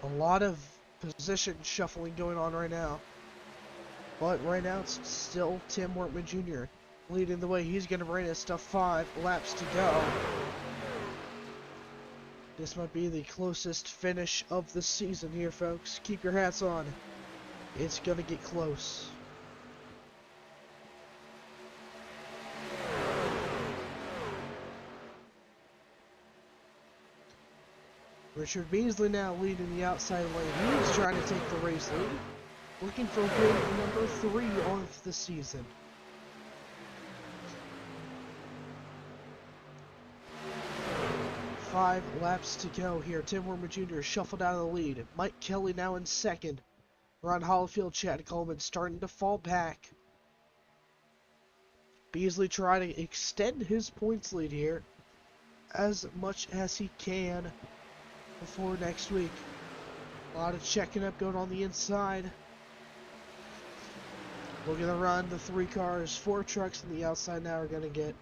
A lot of position shuffling going on right now. But right now it's still Tim Wortman Jr. leading the way. He's going to bring us to 5 laps to go. This might be the closest finish of the season here, folks. Keep your hats on. It's going to get close. Richard Beasley now leading the outside lane. He's trying to take the race lead. Looking for win number 3 of the season. Five laps to go here. Tim Wormwood Jr. shuffled out of the lead. Mike Kelly now in second. Ron Hollifield, Chad Coleman starting to fall back. Beasley trying to extend his points lead here as much as he can before next week. A lot of checking up going on the inside. We're going to run the 3 cars. 4 trucks on the outside now are going to get.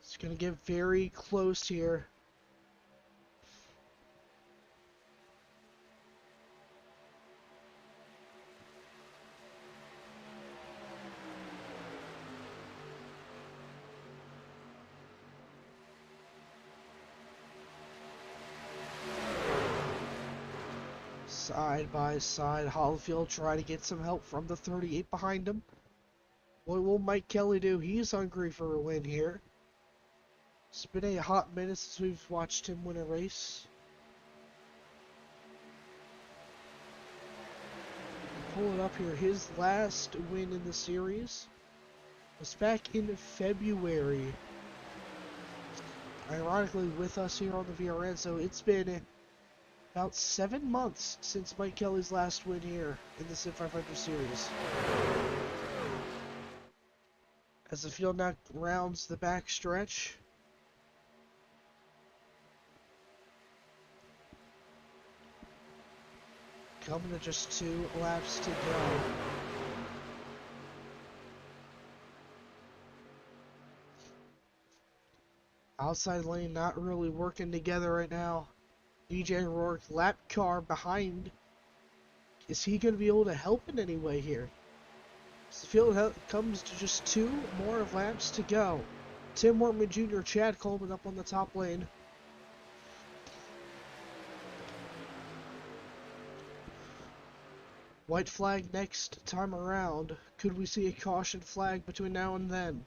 It's going to get very close here. Side by side, Hollifield trying to get some help from the 38 behind him. What will Mike Kelly do? He's hungry for a win here. It's been a hot minute since we've watched him win a race. Pull it up here. His last win in the series was back in February. Ironically, with us here on the VRN, so it's been about 7 months since Mike Kelly's last win here in the Sim500 series. As the field now rounds the back stretch. Coming to just 2 laps to go. Outside lane not really working together right now. DJ Rourke, lap car behind. Is he going to be able to help in any way here? As the field comes to just 2 more laps to go. Tim Wortman Jr., Chad Coleman up on the top lane. White flag next time around. Could we see a caution flag between now and then?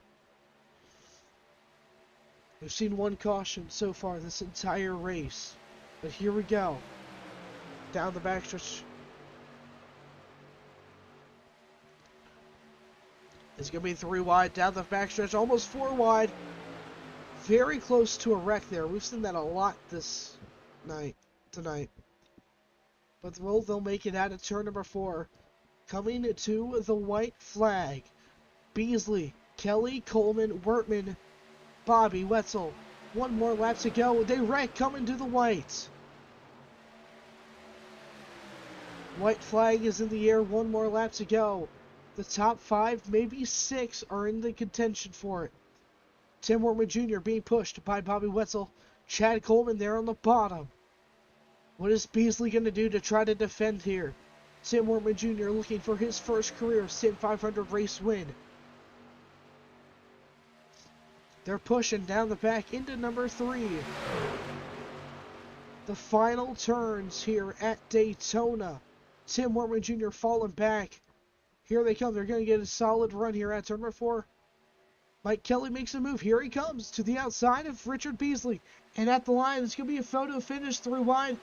We've seen 1 caution so far this entire race. But here we go. Down the backstretch. It's going to be 3 wide. Down the backstretch. Almost 4 wide. Very close to a wreck there. We've seen that a lot tonight. But they'll make it out of turn number 4. Coming to the white flag. Beasley, Kelly, Coleman, Wertman, Bobby, Wetzel. 1 more lap to go. They wreck coming to the white. White flag is in the air. 1 more lap to go. The top 5, maybe 6, are in the contention for it. Tim Wortman Jr. being pushed by Bobby Wetzel. Chad Coleman there on the bottom. What is Beasley going to do to try to defend here? Tim Wortman Jr. looking for his first career Sim500 race win. They're pushing down the back into number 3. The final turns here at Daytona. Tim Wortman Jr. falling back. Here they come. They're going to get a solid run here at turn number 4. Mike Kelly makes a move. Here he comes to the outside of Richard Beasley. And at the line, it's going to be a photo finish 3 wide.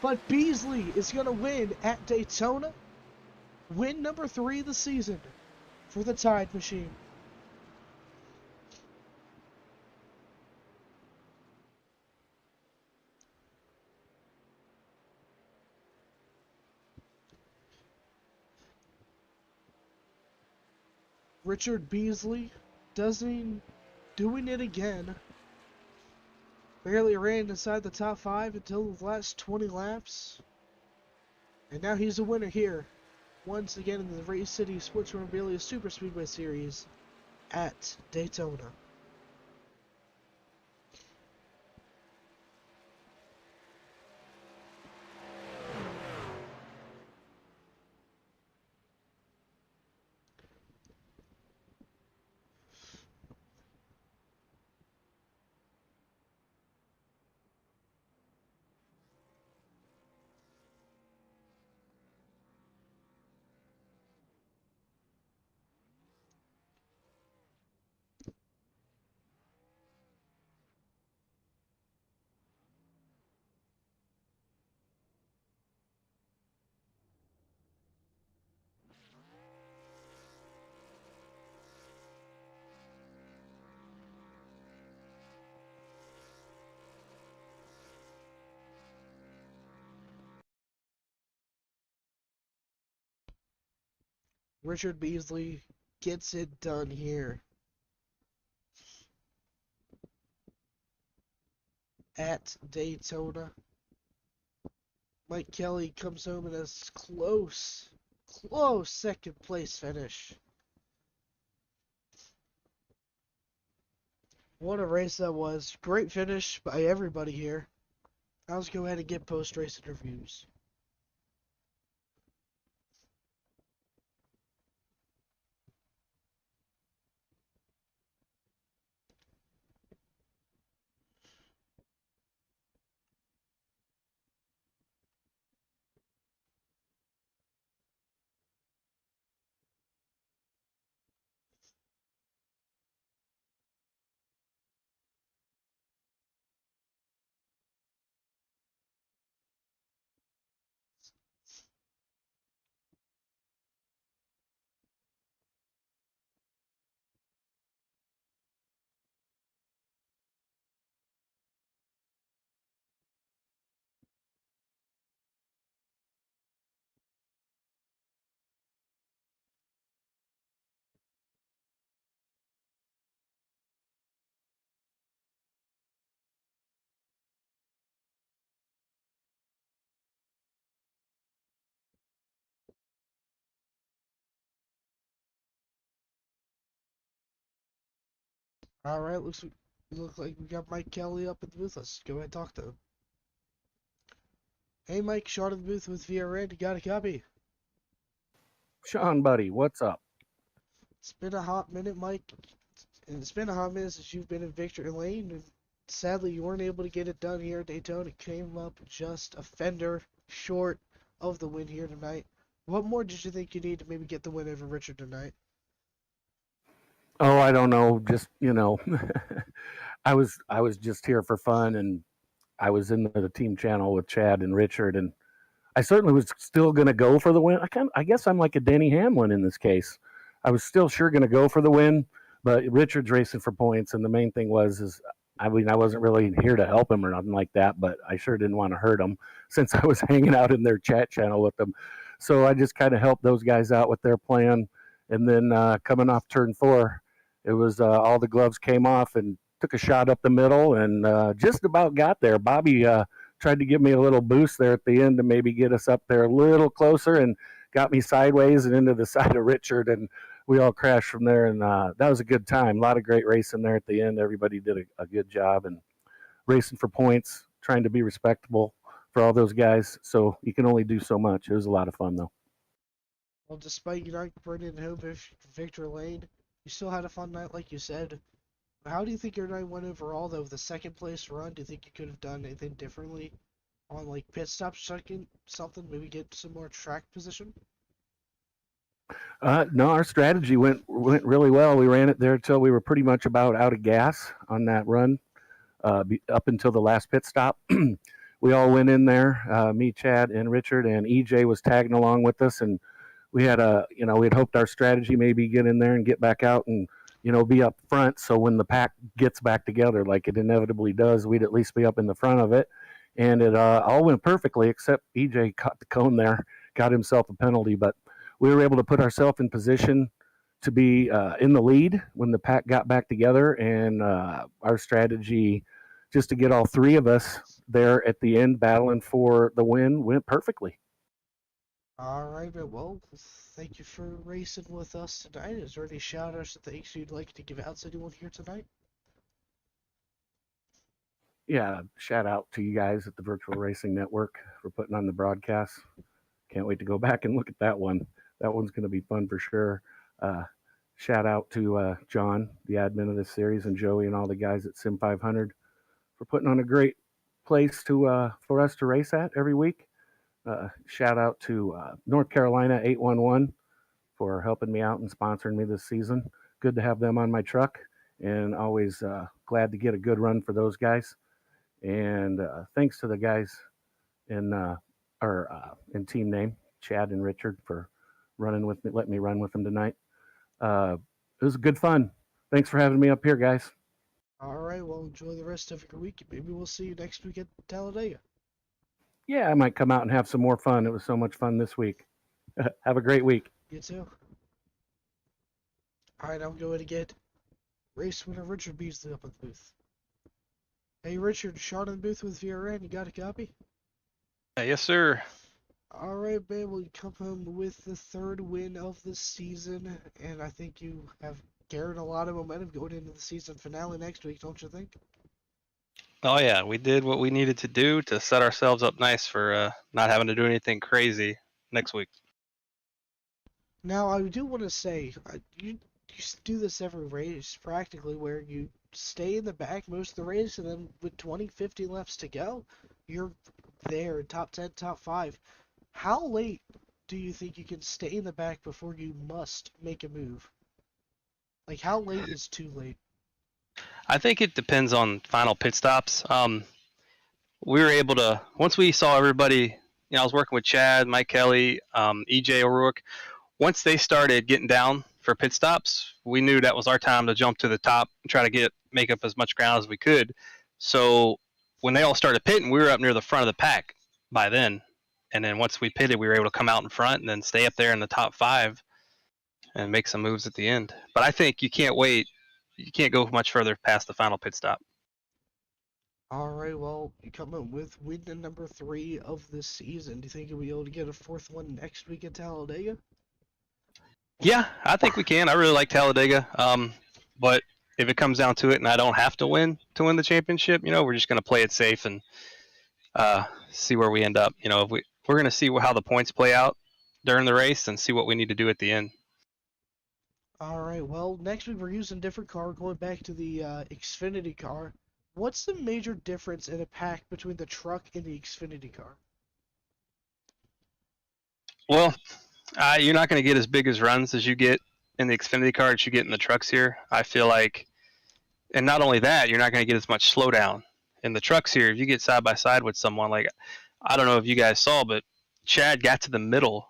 But Beasley is going to win at Daytona. Win number 3 of the season for the Tide Machine. Richard Beasley doing it again. Barely ran inside the top 5 until the last 20 laps. And now he's a winner here. Once again in the Race City Sports Memorabilia Superspeedway Series at Daytona. Richard Beasley gets it done here at Daytona. Mike Kelly comes home in a close second place finish. What a race that was. Great finish by everybody here. Now let's go ahead and get post-race interviews. All right, look like we got Mike Kelly up at the booth. Let's go ahead and talk to him. Hey, Mike, Sean in the booth with VRN. You got a copy? Sean, buddy, what's up? It's been a hot minute, Mike, and it's been a hot minute since you've been in victory lane. And sadly, you weren't able to get it done here at Daytona. It came up just a fender short of the win here tonight. What more did you think you need to maybe get the win over Richard tonight? Oh, I don't know. Just I was just here for fun, and I was in the team channel with Chad and Richard, and I certainly was still going to go for the win. I guess I'm like a Denny Hamlin in this case. I was still sure going to go for the win, but Richard's racing for points, and the main thing was I mean, I wasn't really here to help him or nothing like that, but I sure didn't want to hurt him since I was hanging out in their chat channel with them. So I just kind of helped those guys out with their plan, and then coming off turn 4, it was all the gloves came off and took a shot up the middle and just about got there. Bobby tried to give me a little boost there at the end to maybe get us up there a little closer and got me sideways and into the side of Richard, and we all crashed from there. And that was a good time. A lot of great racing there at the end. Everybody did a good job and racing for points, trying to be respectable for all those guys. So you can only do so much. It was a lot of fun, though. Well, despite you not bringing home victory lane, you still had a fun night, like you said. How do you think your night went overall, though? The second place run, do you think you could have done anything differently on like pit stop second, something, maybe get some more track position? No, our strategy went really well. We ran it there till we were pretty much about out of gas on that run, up until the last pit stop. We all went in there, me, Chad, and Richard, and EJ was tagging along with us, and we had we'd hoped our strategy maybe get in there and get back out and be up front. So when the pack gets back together, like it inevitably does, we'd at least be up in the front of it. And it all went perfectly, except EJ caught the cone there, got himself a penalty, but we were able to put ourselves in position to be in the lead when the pack got back together, and our strategy just to get all three of us there at the end battling for the win went perfectly. All right, well, thank you for racing with us tonight. Is there any shout-outs or thanks you'd like to give out to anyone here tonight? Yeah, shout out to you guys at the Virtual Racing Network for putting on the broadcast. Can't wait to go back and look at that one. That one's going to be fun for sure. Shout out to John, the admin of this series, and Joey and all the guys at Sim500 for putting on a great place for us to race at every week. Shout out to North Carolina 811 for helping me out and sponsoring me this season. Good to have them on my truck, and always glad to get a good run for those guys. And thanks to the guys in team name, Chad and Richard, for running with me, letting me run with them tonight. It was good fun. Thanks for having me up here, guys. All right, well, enjoy the rest of your week. Maybe we'll see you next week at Talladega. Yeah, I might come out and have some more fun. It was so much fun this week. Have a great week. You too. All right, I'm going to get race winner Richard Beasley up in the booth. Hey, Richard, Sean in the booth with VRN. You got a copy? Yes, sir. All right, man. Well, you come home with the third win of the season, and I think you have carried a lot of momentum going into the season finale next week, don't you think? Oh yeah, we did what we needed to do to set ourselves up nice for not having to do anything crazy next week. Now, I do want to say, you do this every race practically, where you stay in the back most of the race, and then with 20, 50 laps to go, you're there, top 10, top 5. How late do you think you can stay in the back before you must make a move? Like, how late is too late? I think it depends on final pit stops. We were able to, once we saw everybody, I was working with Chad, Mike Kelly, EJ O'Rourke. Once they started getting down for pit stops, we knew that was our time to jump to the top and try to make up as much ground as we could. So when they all started pitting, we were up near the front of the pack by then. And then once we pitted, we were able to come out in front and then stay up there in the top 5 and make some moves at the end. But I think you can't wait. You can't go much further past the final pit stop. All right, well, you come up with win number 3 of the season. Do you think you'll be able to get a 4th one next week at Talladega? Yeah, I think we can. I really like Talladega. But if it comes down to it and I don't have to win the championship, we're just going to play it safe and see where we end up. If we're going to see how the points play out during the race and see what we need to do at the end. All right. Well, next week we're using a different car, going back to the Xfinity car. What's the major difference in a pack between the truck and the Xfinity car? Well, you're not going to get as big as runs as you get in the Xfinity car that you get in the trucks here. I feel like, and not only that, you're not going to get as much slowdown in the trucks here. If you get side by side with someone, like, I don't know if you guys saw, but Chad got to the middle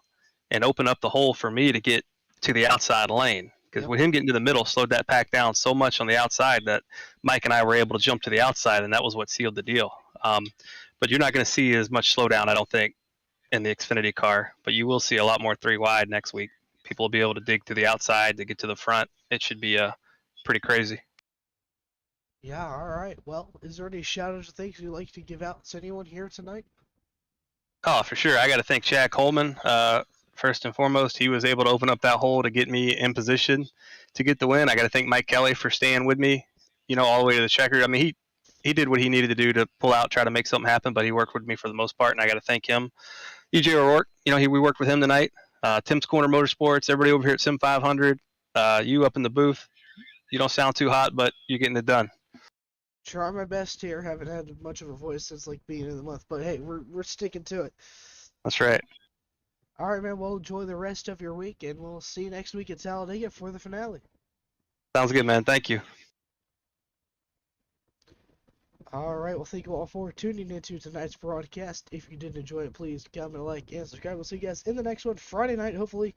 and opened up the hole for me to get to the outside lane. Because Yep. with him getting to the middle, slowed that pack down so much on the outside that Mike and I were able to jump to the outside, and that was what sealed the deal. But you're not going to see as much slowdown, I don't think, in the Xfinity car. But you will see a lot more 3 wide next week. People will be able to dig to the outside to get to the front. It should be pretty crazy. Yeah, all right. Well, is there any shout-outs or things you'd like to give out to anyone here tonight? Oh, for sure. I got to thank Chad Coleman. First and foremost, he was able to open up that hole to get me in position to get the win. I got to thank Mike Kelly for staying with me, all the way to the checker. I mean, he did what he needed to do to pull out, try to make something happen, but he worked with me for the most part, and I got to thank him. EJ O'Rourke, we worked with him tonight. Tim's Corner Motorsports, everybody over here at Sim500, you up in the booth. You don't sound too hot, but you're getting it done. Try my best here. Haven't had much of a voice since like beginning of the month, but hey, we're sticking to it. That's right. All right, man. Well, enjoy the rest of your week, and we'll see you next week at Talladega for the finale. Sounds good, man. Thank you. All right. Well, thank you all for tuning into tonight's broadcast. If you did enjoy it, please comment, like, and subscribe. We'll see you guys in the next one Friday night, hopefully